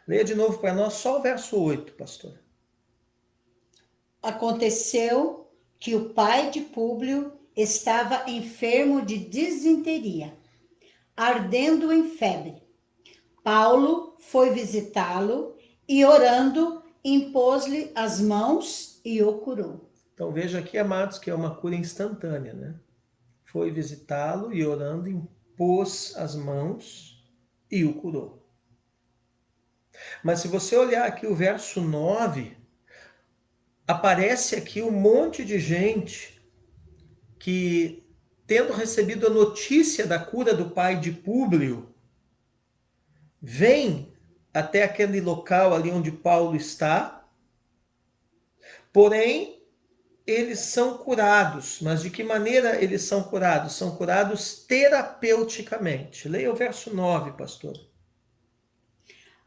Leia de novo para nós só o verso 8, pastor. Aconteceu que o pai de Públio estava enfermo de disenteria, ardendo em febre. Paulo foi visitá-lo e, orando, impôs-lhe as mãos e o curou. Então veja aqui, amados, que é uma cura instantânea, né? Foi visitá-lo e, orando, impôs as mãos e o curou. Mas se você olhar aqui o verso 9, aparece aqui um monte de gente que, tendo recebido a notícia da cura do pai de Públio, vem até aquele local ali onde Paulo está, porém, eles são curados. Mas de que maneira eles são curados? São curados terapeuticamente. Leia o verso 9, pastor.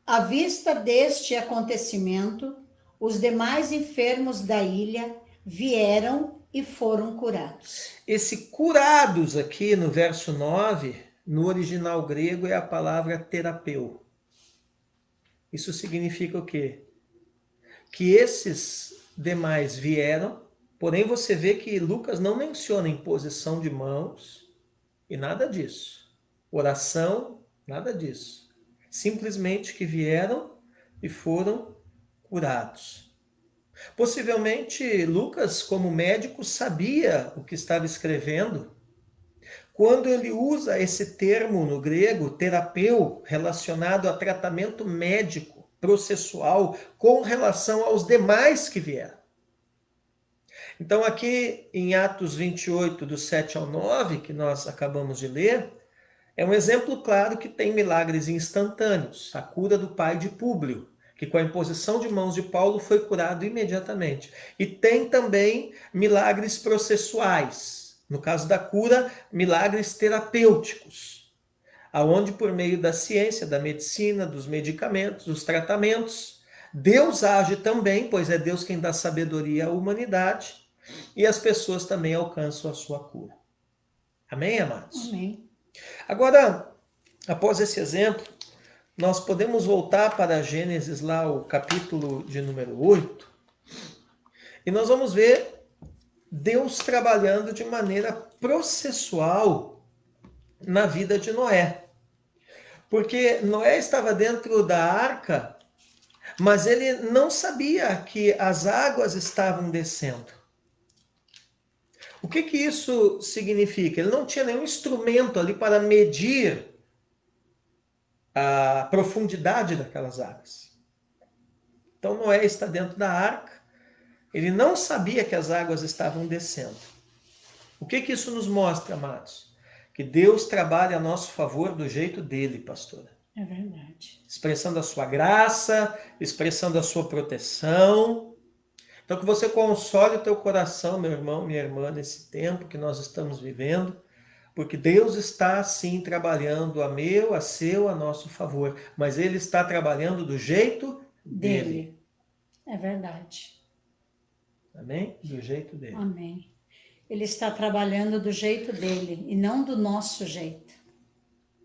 À vista deste acontecimento, os demais enfermos da ilha vieram e foram curados. Esse curados aqui no verso 9, no original grego, é a palavra terapeu. Isso significa o quê? Que esses demais vieram, porém você vê que Lucas não menciona imposição de mãos e nada disso. Oração, nada disso. Simplesmente que vieram e foram curados. Possivelmente Lucas, como médico, sabia o que estava escrevendo quando ele usa esse termo no grego, terapeu, relacionado a tratamento médico, processual, com relação aos demais que vieram. Então, aqui em Atos 28, do 7 ao 9, que nós acabamos de ler, é um exemplo claro que tem milagres instantâneos. A cura do pai de Públio, que com a imposição de mãos de Paulo foi curado imediatamente. E tem também milagres processuais. No caso da cura, milagres terapêuticos, aonde por meio da ciência, da medicina, dos medicamentos, dos tratamentos, Deus age também, pois é Deus quem dá sabedoria à humanidade, e as pessoas também alcançam a sua cura. Amém, amados? Amém. Agora, após esse exemplo, nós podemos voltar para Gênesis, lá o capítulo de número 8, e nós vamos ver Deus trabalhando de maneira processual na vida de Noé. Porque Noé estava dentro da arca, mas ele não sabia que as águas estavam descendo. O que isso significa? Ele não tinha nenhum instrumento ali para medir a profundidade daquelas águas. Então Noé está dentro da arca, ele não sabia que as águas estavam descendo. O que isso nos mostra, amados? Que Deus trabalha a nosso favor do jeito dele, pastora. É verdade. Expressando a sua graça, expressando a sua proteção. Então que você console o teu coração, meu irmão, minha irmã, nesse tempo que nós estamos vivendo, porque Deus está, sim, trabalhando a meu, a seu, a nosso favor. Mas Ele está trabalhando do jeito dele. É verdade. Amém? Do jeito dele. Amém. Ele está trabalhando do jeito dele e não do nosso jeito,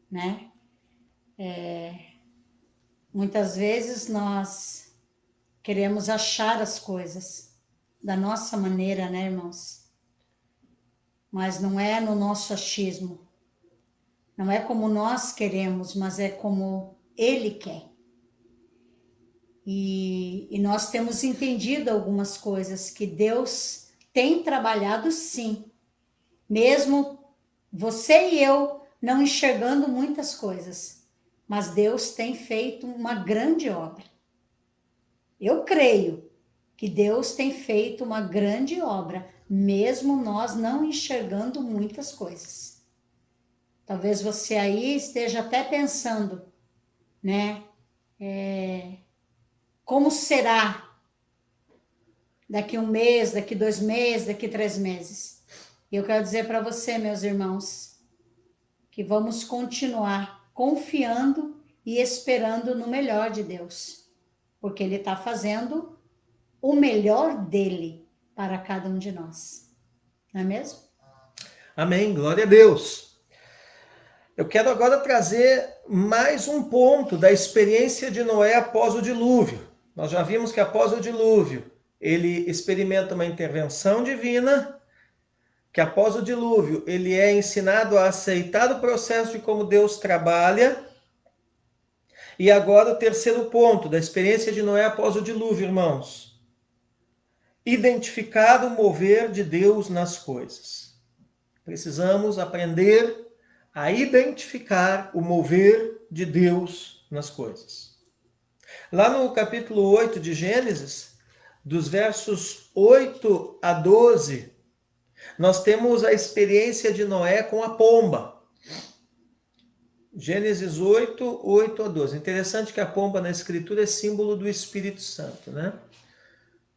né? Muitas vezes nós queremos achar as coisas da nossa maneira, né, irmãos? Mas não é no nosso achismo. Não é como nós queremos, mas é como Ele quer. E nós temos entendido algumas coisas que Deus tem trabalhado, sim. Mesmo você e eu não enxergando muitas coisas, mas Deus tem feito uma grande obra. Eu creio que Deus tem feito uma grande obra, mesmo nós não enxergando muitas coisas. Talvez você aí esteja até pensando, né? Como será daqui 1 mês, daqui 2 meses, daqui 3 meses? E eu quero dizer para você, meus irmãos, que vamos continuar confiando e esperando no melhor de Deus, porque Ele está fazendo o melhor dele para cada um de nós. Não é mesmo? Amém, glória a Deus. Eu quero agora trazer mais um ponto da experiência de Noé após o dilúvio. Nós já vimos que após o dilúvio, ele experimenta uma intervenção divina, que após o dilúvio, ele é ensinado a aceitar o processo de como Deus trabalha. E agora o terceiro ponto da experiência de Noé após o dilúvio, irmãos. Identificar o mover de Deus nas coisas. Precisamos aprender a identificar o mover de Deus nas coisas. Lá no capítulo 8 de Gênesis, dos versos 8 a 12, nós temos a experiência de Noé com a pomba. Gênesis 8, 8 a 12. Interessante que a pomba na Escritura é símbolo do Espírito Santo, né?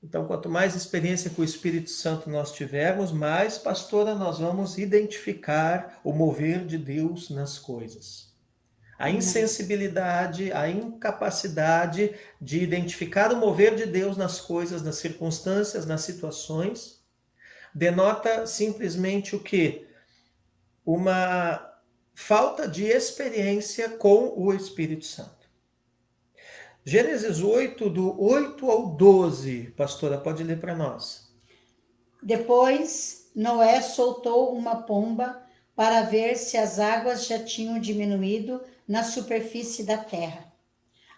Então, quanto mais experiência com o Espírito Santo nós tivermos, mais, pastora, nós vamos identificar o mover de Deus nas coisas. A insensibilidade, a incapacidade de identificar o mover de Deus nas coisas, nas circunstâncias, nas situações, denota simplesmente o quê? Uma falta de experiência com o Espírito Santo. Gênesis 8, do 8 ao 12, pastora, pode ler para nós. Depois, Noé soltou uma pomba para ver se as águas já tinham diminuído na superfície da terra.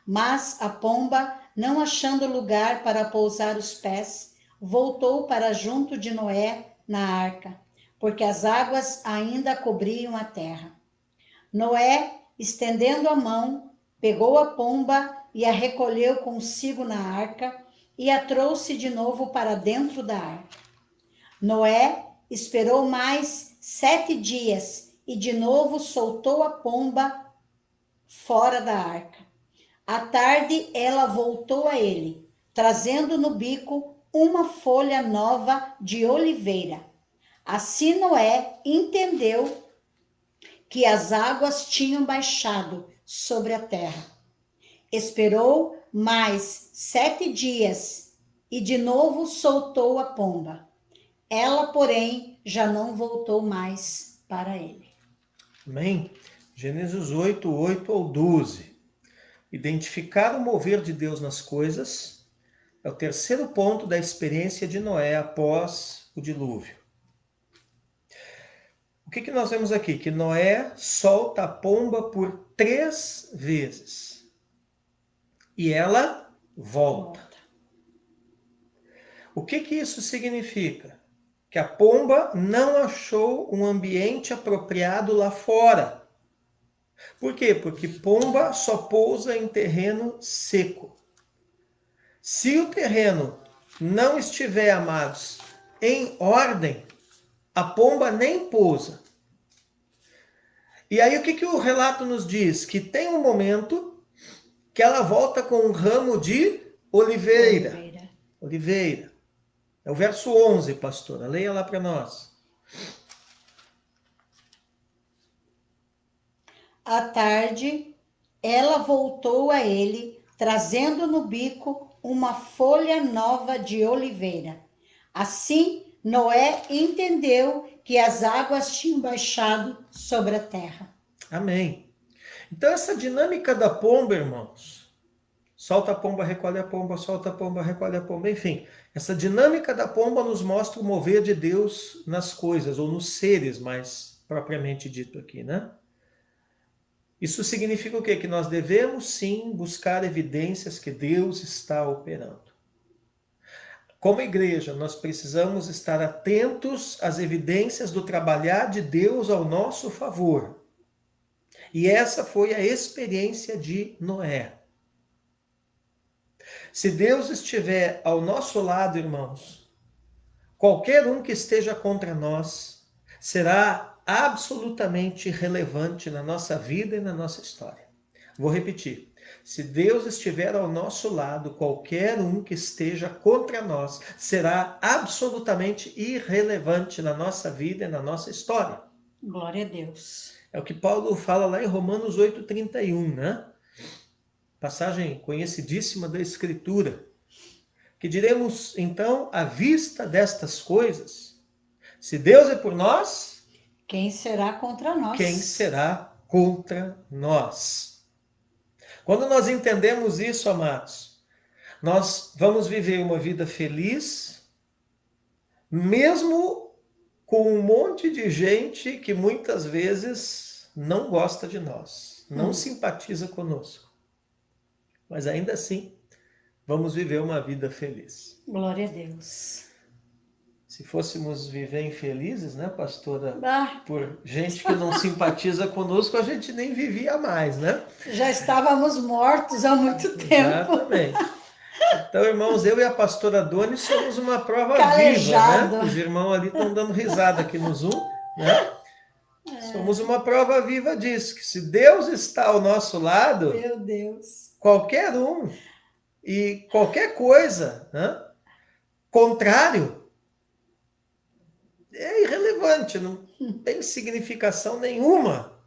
Mas a pomba, não achando lugar para pousar os pés, voltou para junto de Noé na arca, porque as águas ainda cobriam a terra. Noé, estendendo a mão, pegou a pomba e a recolheu consigo na arca e a trouxe de novo para dentro da arca. Noé esperou mais 7 dias e de novo soltou a pomba fora da arca. À tarde, ela voltou a ele, trazendo no bico uma folha nova de oliveira. Assim Noé entendeu que as águas tinham baixado sobre a terra. Esperou mais 7 dias e de novo soltou a pomba. Ela, porém, já não voltou mais para ele. Amém? Gênesis 8, 8 ao 12. Identificar o mover de Deus nas coisas é o terceiro ponto da experiência de Noé após o dilúvio. O que nós vemos aqui? Que Noé solta a pomba por 3 vezes. E ela volta. O que isso significa? Que a pomba não achou um ambiente apropriado lá fora. Por quê? Porque pomba só pousa em terreno seco. Se o terreno não estiver, amados, em ordem, a pomba nem pousa. E aí o que o relato nos diz? Que tem um momento que ela volta com um ramo de oliveira. Oliveira. É o verso 11, pastora. Leia lá para nós. À tarde, ela voltou a ele, trazendo no bico uma folha nova de oliveira. Assim, Noé entendeu que as águas tinham baixado sobre a terra. Amém. Então, essa dinâmica da pomba, irmãos, solta a pomba, recolhe a pomba, solta a pomba, recolhe a pomba, enfim, essa dinâmica da pomba nos mostra o mover de Deus nas coisas, ou nos seres, mais propriamente dito aqui, né? Isso significa o quê? Que nós devemos sim buscar evidências que Deus está operando. Como igreja, nós precisamos estar atentos às evidências do trabalhar de Deus ao nosso favor. E essa foi a experiência de Noé. Se Deus estiver ao nosso lado, irmãos, qualquer um que esteja contra nós será absolutamente relevante na nossa vida e na nossa história. Vou repetir. Se Deus estiver ao nosso lado, qualquer um que esteja contra nós será absolutamente irrelevante na nossa vida e na nossa história. Glória a Deus. É o que Paulo fala lá em Romanos 8,31, né? Passagem conhecidíssima da Escritura. Que diremos, então, à vista destas coisas, se Deus é por nós, quem será contra nós? Quem será contra nós? Quando nós entendemos isso, amados, nós vamos viver uma vida feliz, mesmo com um monte de gente que muitas vezes não gosta de nós, não simpatiza conosco. Mas ainda assim, vamos viver uma vida feliz. Glória a Deus. Se fôssemos viver infelizes, né, pastora? Ah, por gente que não simpatiza conosco, a gente nem vivia mais, né? já estávamos mortos há muito tempo. Exatamente. Então, irmãos, eu e a pastora Doni somos uma prova Calejado. viva, né? Os irmãos ali estão dando risada aqui no Zoom, né? Somos uma prova viva disso, que se Deus está ao nosso lado, meu Deus, qualquer um e qualquer coisa, né, contrário, é irrelevante, não tem significação nenhuma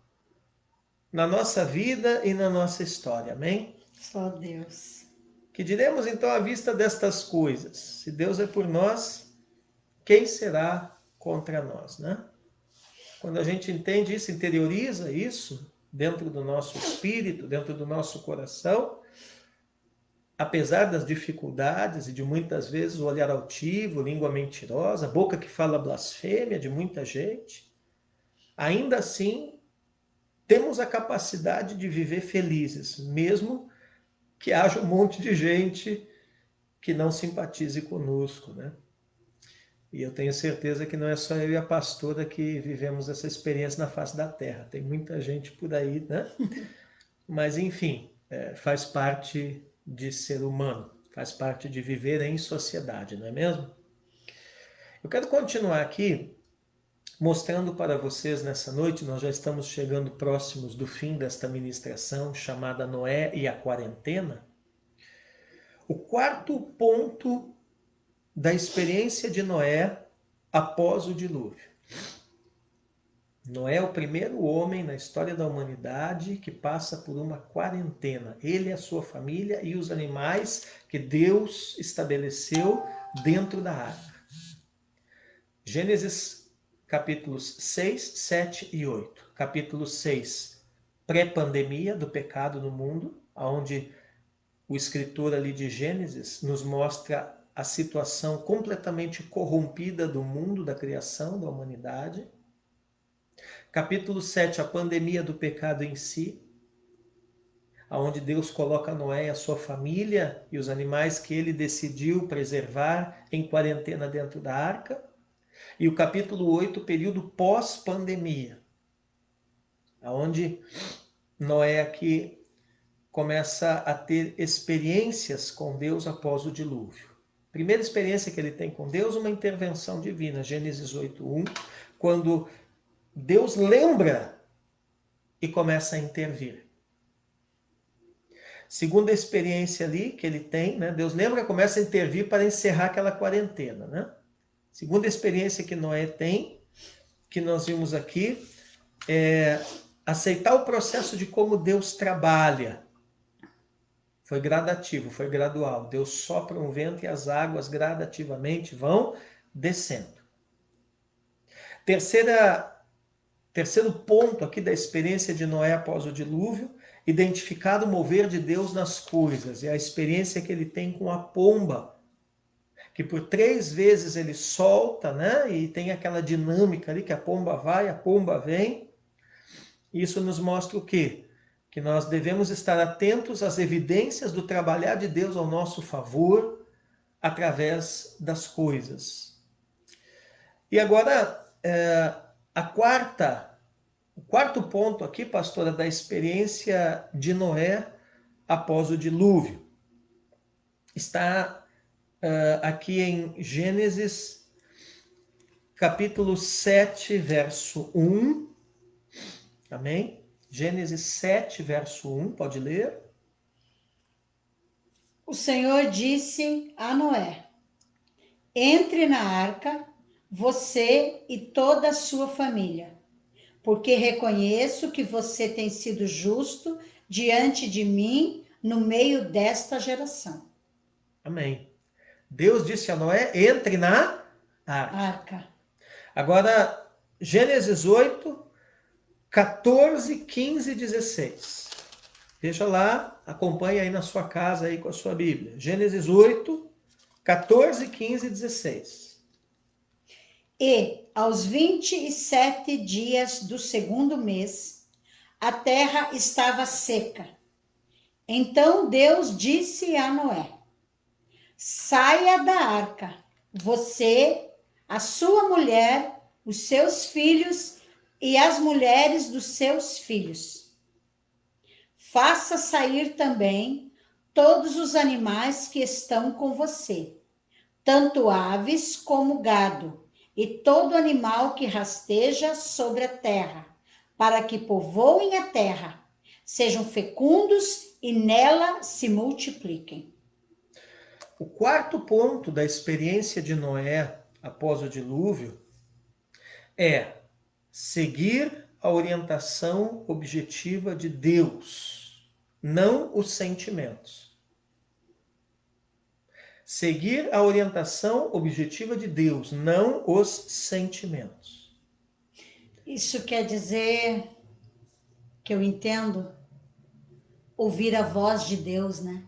na nossa vida e na nossa história, amém? Só Deus. Que diremos então à vista destas coisas? Se Deus é por nós, quem será contra nós, né? Quando a gente entende isso, interioriza isso dentro do nosso espírito, dentro do nosso coração, apesar das dificuldades e de muitas vezes o olhar altivo, língua mentirosa, boca que fala blasfêmia de muita gente, ainda assim temos a capacidade de viver felizes, mesmo que haja um monte de gente que não simpatize conosco, né? E eu tenho certeza que não é só eu e a pastora que vivemos essa experiência na face da terra. Tem muita gente por aí, né? Mas, enfim, faz parte de ser humano, faz parte de viver em sociedade, não é mesmo? Eu quero continuar aqui mostrando para vocês nessa noite, nós já estamos chegando próximos do fim desta ministração chamada Noé e a Quarentena. O quarto ponto da experiência de Noé após o dilúvio. Noé é o primeiro homem na história da humanidade que passa por uma quarentena. Ele, a sua família e os animais que Deus estabeleceu dentro da arca. Gênesis capítulos 6, 7 e 8. Capítulo 6, pré-pandemia do pecado no mundo, onde o escritor ali de Gênesis nos mostra a situação completamente corrompida do mundo, da criação, da humanidade. Capítulo 7, a pandemia do pecado em si, onde Deus coloca Noé e a sua família e os animais que ele decidiu preservar em quarentena dentro da arca. E o capítulo 8, período pós-pandemia, onde Noé aqui começa a ter experiências com Deus após o dilúvio. Primeira experiência que ele tem com Deus, uma intervenção divina, Gênesis 8:1, quando Deus lembra e começa a intervir. Segunda experiência ali que ele tem, né? Deus lembra e começa a intervir para encerrar aquela quarentena, né? Segunda experiência que Noé tem, que nós vimos aqui, é aceitar o processo de como Deus trabalha. Foi gradativo, foi gradual. Deus sopra um vento e as águas gradativamente vão descendo. Terceiro ponto aqui da experiência de Noé após o dilúvio, identificado o mover de Deus nas coisas. É a experiência que ele tem com a pomba, que por 3 vezes ele solta, né? E tem aquela dinâmica ali que a pomba vai, a pomba vem. Isso nos mostra o quê? Que nós devemos estar atentos às evidências do trabalhar de Deus ao nosso favor através das coisas. E agora, o quarto ponto aqui, pastora, da experiência de Noé após o dilúvio, está aqui em Gênesis capítulo 7, verso 1. Amém? Gênesis 7, verso 1, pode ler? O Senhor disse a Noé: entre na arca, você e toda a sua família, porque reconheço que você tem sido justo diante de mim no meio desta geração. Amém. Deus disse a Noé, entre na arca. Agora, Gênesis 8, 14, 15 e 16. Veja lá, acompanhe aí na sua casa aí com a sua Bíblia. Gênesis 8, 14, 15 e 16. E aos 27 dias do segundo mês, a terra estava seca. Então Deus disse a Noé: saia da arca, você, a sua mulher, os seus filhos e as mulheres dos seus filhos. Faça sair também todos os animais que estão com você, tanto aves como gado, e todo animal que rasteja sobre a terra, para que povoem a terra, sejam fecundos e nela se multipliquem. O quarto ponto da experiência de Noé após o dilúvio é seguir a orientação objetiva de Deus, não os sentimentos. Seguir a orientação objetiva de Deus, não os sentimentos. Isso quer dizer que eu entendo ouvir a voz de Deus, né?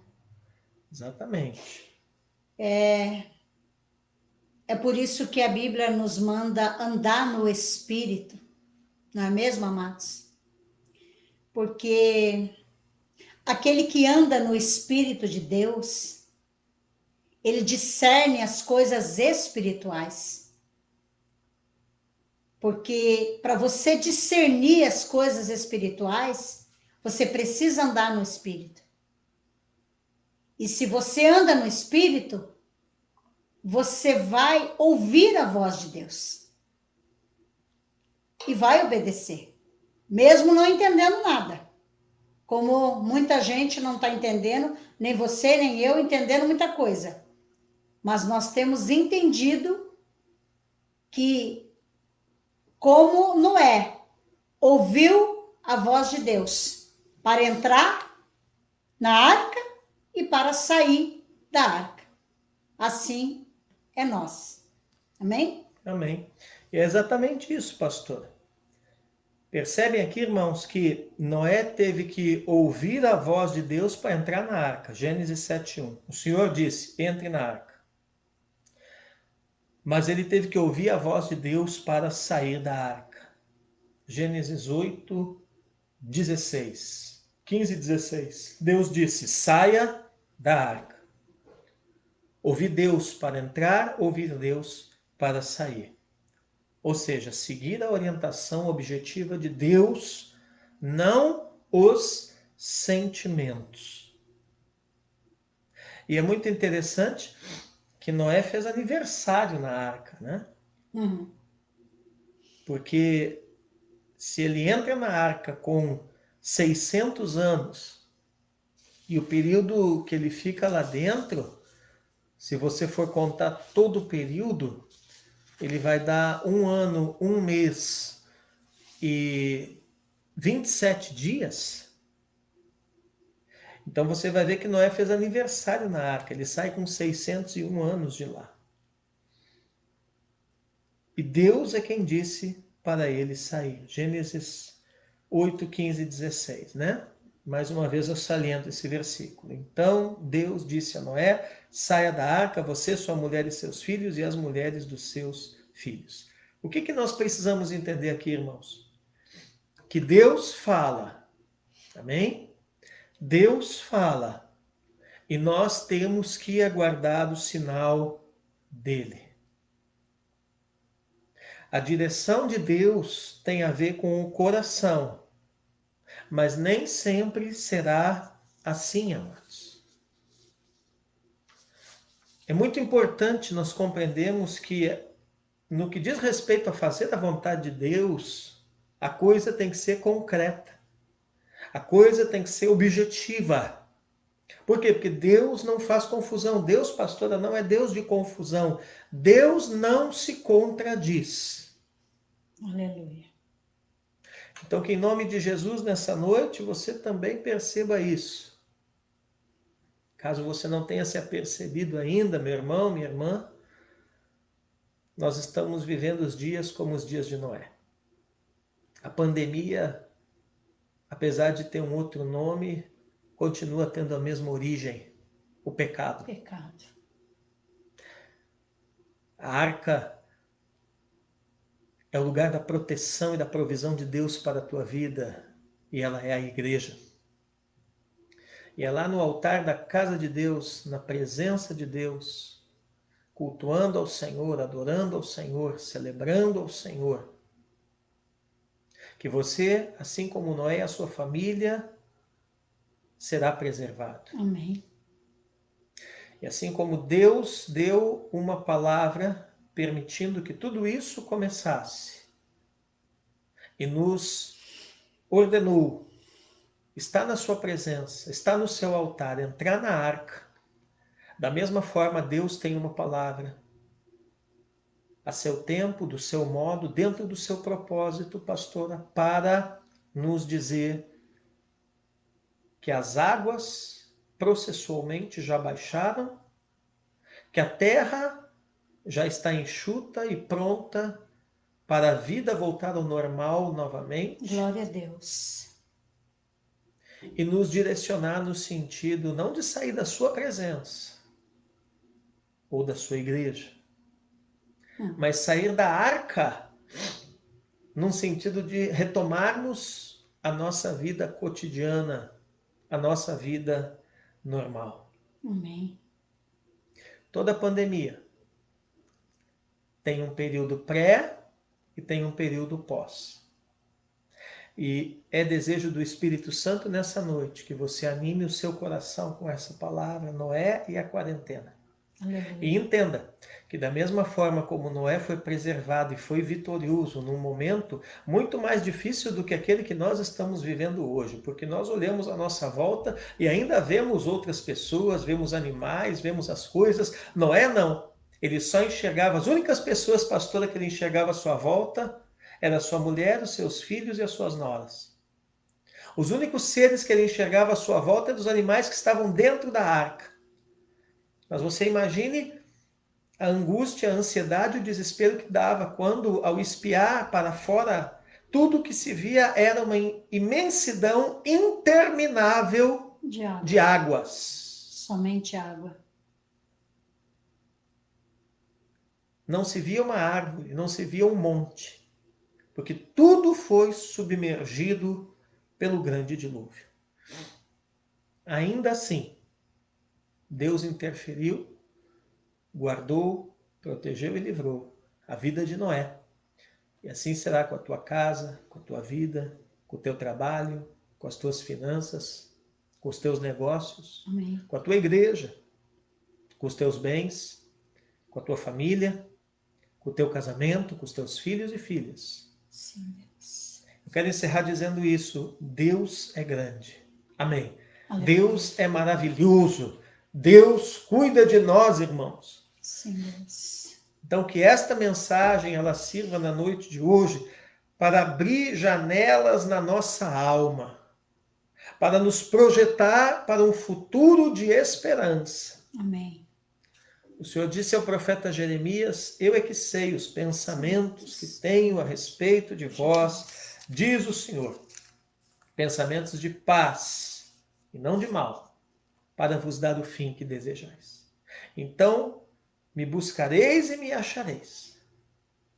Exatamente. É por isso que a Bíblia nos manda andar no Espírito, não é mesmo, amados? Porque aquele que anda no Espírito de Deus, ele discerne as coisas espirituais. Porque para você discernir as coisas espirituais, você precisa andar no Espírito. E se você anda no Espírito, você vai ouvir a voz de Deus. E vai obedecer. Mesmo não entendendo nada. Como muita gente não está entendendo, nem você, nem eu entendendo muita coisa. Mas nós temos entendido que, como Noé ouviu a voz de Deus para entrar na arca e para sair da arca. Assim é nós. Amém? Amém. E é exatamente isso, pastor. Percebem aqui, irmãos, que Noé teve que ouvir a voz de Deus para entrar na arca. Gênesis 7:1. O Senhor disse, entre na arca. Mas ele teve que ouvir a voz de Deus para sair da arca. Gênesis 8:16. 15:16. Deus disse, saia da arca. Ouvir Deus para entrar, ouvir Deus para sair. Ou seja, seguir a orientação objetiva de Deus, não os sentimentos. E é muito interessante que Noé fez aniversário na arca, né? Uhum. Porque se ele entra na arca com 600 anos e o período que ele fica lá dentro, se você for contar todo o período, ele vai dar 1 ano, 1 mês e 27 dias. Então você vai ver que Noé fez aniversário na arca. Ele sai com 601 anos de lá. E Deus é quem disse para ele sair. Gênesis 8, 15 e 16, né? Mais uma vez eu saliento esse versículo. Então Deus disse a Noé, saia da arca, você, sua mulher e seus filhos e as mulheres dos seus filhos. O que nós precisamos entender aqui, irmãos? Que Deus fala, amém? Deus fala e nós temos que aguardar o sinal dele. A direção de Deus tem a ver com o coração, mas nem sempre será assim, amados. É muito importante nós compreendermos que, no que diz respeito a fazer a vontade de Deus, a coisa tem que ser concreta. A coisa tem que ser objetiva. Por quê? Porque Deus não faz confusão. Deus, pastora, não é Deus de confusão. Deus não se contradiz. Aleluia. Então, que em nome de Jesus, nessa noite, você também perceba isso. Caso você não tenha se apercebido ainda, meu irmão, minha irmã, nós estamos vivendo os dias como os dias de Noé. A pandemia, apesar de ter um outro nome, continua tendo a mesma origem, o pecado. Pecado. A arca é o lugar da proteção e da provisão de Deus para a tua vida, e ela é a igreja. E é lá no altar da casa de Deus, na presença de Deus, cultuando ao Senhor, adorando ao Senhor, celebrando ao Senhor, que você, assim como Noé e a sua família, será preservado. Amém. E assim como Deus deu uma palavra permitindo que tudo isso começasse e nos ordenou, está na sua presença, está no seu altar, entrar na arca. Da mesma forma, Deus tem uma palavra a seu tempo, do seu modo, dentro do seu propósito, pastora, para nos dizer que as águas processualmente já baixaram, que a terra já está enxuta e pronta para a vida voltar ao normal novamente. Glória a Deus. E nos direcionar no sentido não de sair da sua presença ou da sua igreja, mas sair da arca num sentido de retomarmos a nossa vida cotidiana, a nossa vida normal. Amém. Toda pandemia tem um período pré e tem um período pós. E é desejo do Espírito Santo nessa noite que você anime o seu coração com essa palavra, Noé e a quarentena. Aleluia. E entenda que da mesma forma como Noé foi preservado e foi vitorioso num momento muito mais difícil do que aquele que nós estamos vivendo hoje, porque nós olhamos à nossa volta e ainda vemos outras pessoas, vemos animais, vemos as coisas. Noé não. Ele só enxergava, as únicas pessoas, pastora, que ele enxergava à sua volta era a sua mulher, os seus filhos e as suas noras. Os únicos seres que ele enxergava à sua volta eram os animais que estavam dentro da arca. Mas você imagine a angústia, a ansiedade, o desespero que dava quando, ao espiar para fora, tudo que se via era uma imensidão interminável de águas. Somente água. Não se via uma árvore, não se via um monte, porque tudo foi submergido pelo grande dilúvio. Ainda assim, Deus interferiu, guardou, protegeu e livrou a vida de Noé. E assim será com a tua casa, com a tua vida, com o teu trabalho, com as tuas finanças, com os teus negócios, Amém. Com a tua igreja, com os teus bens, com a tua família, com o teu casamento, com os teus filhos e filhas. Sim, Deus. Eu quero encerrar dizendo isso. Deus é grande. Amém. Aleluia. Deus é maravilhoso. Deus cuida de nós, irmãos. Sim, Deus. Então, que esta mensagem ela sirva na noite de hoje para abrir janelas na nossa alma, para nos projetar para um futuro de esperança. Amém. O Senhor disse ao profeta Jeremias: eu é que sei os pensamentos que tenho a respeito de vós, diz o Senhor, pensamentos de paz e não de mal, para vos dar o fim que desejais. Então, me buscareis e me achareis,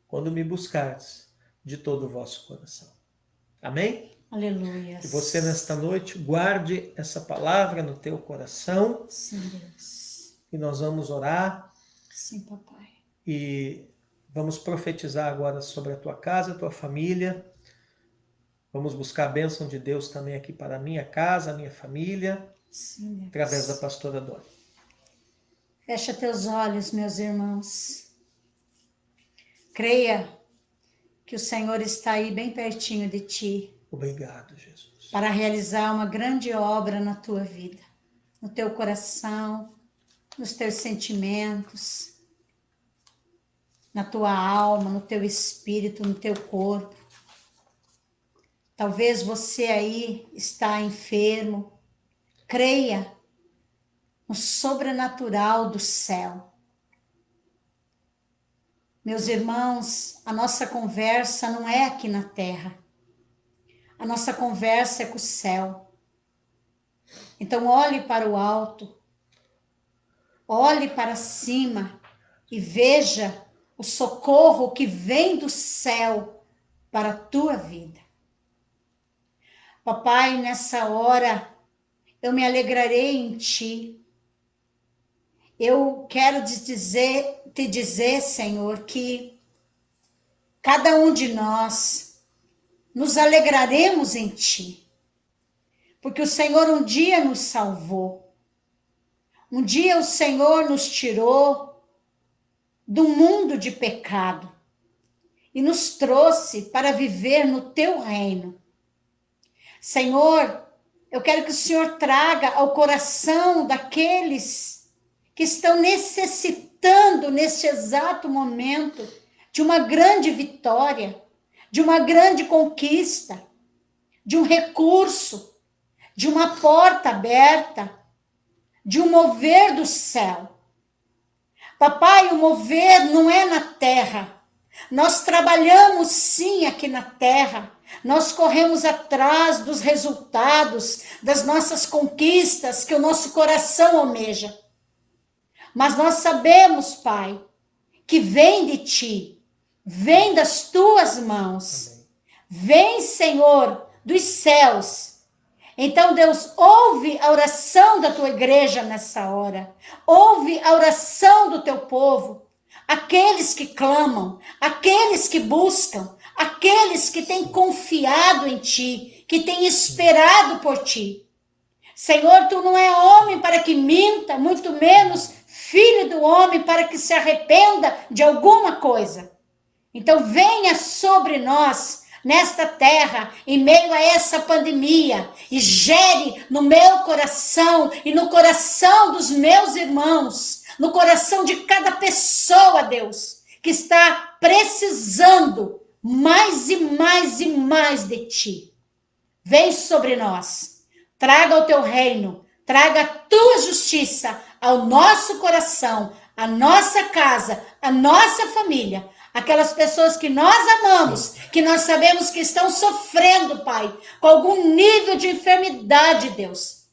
quando me buscardes de todo o vosso coração. Amém? Aleluia. Que você nesta noite guarde essa palavra no teu coração. Sim, Deus. E nós vamos orar. Sim, papai. E vamos profetizar agora sobre a tua casa, a tua família. Vamos buscar a bênção de Deus também aqui para a minha casa, a minha família. Sim, Deus. Através da pastora Doni. Fecha teus olhos, meus irmãos. Creia que o Senhor está aí bem pertinho de ti. Obrigado, Jesus. Para realizar uma grande obra na tua vida, no teu coração, nos teus sentimentos, na tua alma, no teu espírito, no teu corpo. Talvez você aí está enfermo. Creia no sobrenatural do céu. Meus irmãos, a nossa conversa não é aqui na terra. A nossa conversa é com o céu. Então olhe para o alto. Olhe para cima e veja o socorro que vem do céu para a tua vida. Papai, nessa hora, eu me alegrarei em ti. Eu quero te dizer, Senhor, que cada um de nós nos alegraremos em ti. Porque o Senhor um dia nos salvou. Um dia o Senhor nos tirou do mundo de pecado e nos trouxe para viver no teu reino. Senhor, eu quero que o Senhor traga ao coração daqueles que estão necessitando neste exato momento de uma grande vitória, de uma grande conquista, de um recurso, de uma porta aberta, de um mover do céu. Papai, o mover não é na terra. Nós trabalhamos sim aqui na terra. Nós corremos atrás dos resultados, das nossas conquistas que o nosso coração almeja. Mas nós sabemos, Pai, que vem de Ti, vem das Tuas mãos. Amém. Vem, Senhor, dos céus. Então, Deus, ouve a oração da Tua igreja nessa hora. Ouve a oração do Teu povo. Aqueles que clamam, aqueles que buscam, aqueles que têm confiado em Ti, que têm esperado por Ti. Senhor, Tu não é homem para que minta, muito menos filho do homem para que se arrependa de alguma coisa. Então venha sobre nós, nesta terra, em meio a essa pandemia, e gere no meu coração e no coração dos meus irmãos, no coração de cada pessoa, Deus, que está precisando mais e mais e mais de Ti. Vem sobre nós, traga o Teu reino, traga a Tua justiça ao nosso coração, à nossa casa, à nossa família, aquelas pessoas que nós amamos, que nós sabemos que estão sofrendo, Pai, com algum nível de enfermidade, Deus.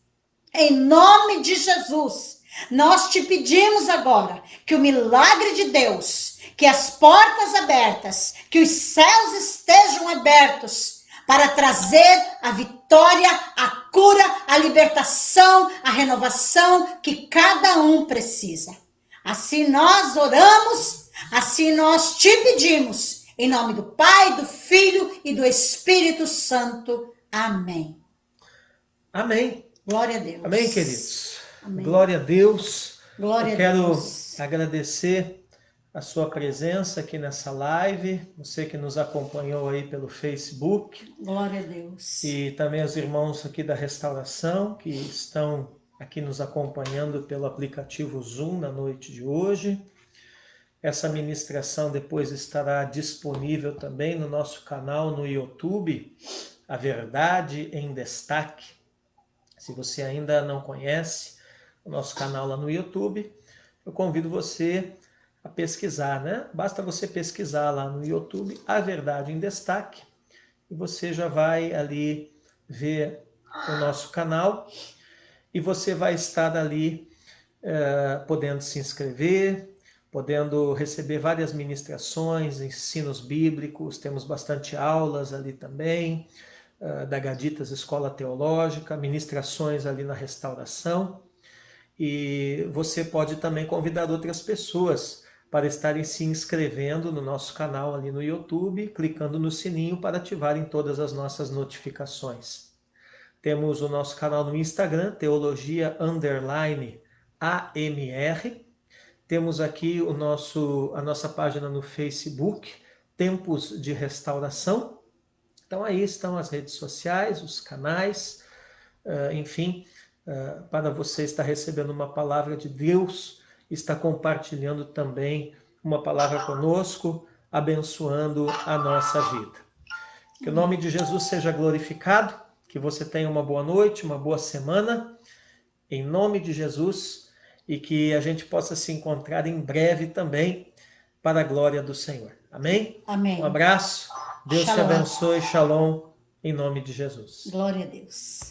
Em nome de Jesus, nós te pedimos agora que o milagre de Deus, que as portas abertas, que os céus estejam abertos, para trazer a vitória, a cura, a libertação, a renovação que cada um precisa. Assim nós oramos, assim nós te pedimos, em nome do Pai, do Filho e do Espírito Santo. Amém. Amém. Glória a Deus. Amém, queridos. Amém. Glória a Deus. Glória Eu a quero Deus. agradecer a sua presença aqui nessa live, você que nos acompanhou aí pelo Facebook. Glória a Deus. E também os irmãos aqui da Restauração, que estão aqui nos acompanhando pelo aplicativo Zoom na noite de hoje. Essa ministração depois estará disponível também no nosso canal no YouTube, A Verdade em Destaque. Se você ainda não conhece o nosso canal lá no YouTube, eu convido você a pesquisar, né? Basta você pesquisar lá no YouTube A Verdade em Destaque e você já vai ali ver o nosso canal e você vai estar ali podendo se inscrever, podendo receber várias ministrações, ensinos bíblicos, temos bastante aulas ali também, da Gaditas Escola Teológica, ministrações ali na Restauração, e você pode também convidar outras pessoas para estarem se inscrevendo no nosso canal ali no YouTube, clicando no sininho para ativarem todas as nossas notificações. Temos o nosso canal no Instagram, Teologia_AMR. Temos aqui a nossa página no Facebook, Tempos de Restauração. Então aí estão as redes sociais, os canais, enfim, para você estar recebendo uma palavra de Deus, está compartilhando também uma palavra conosco, abençoando a nossa vida. Que o nome de Jesus seja glorificado, que você tenha uma boa noite, uma boa semana, em nome de Jesus, e que a gente possa se encontrar em breve também, para a glória do Senhor. Amém? Amém. Um abraço, Deus te Shalom. abençoe, shalom, em nome de Jesus. Glória a Deus.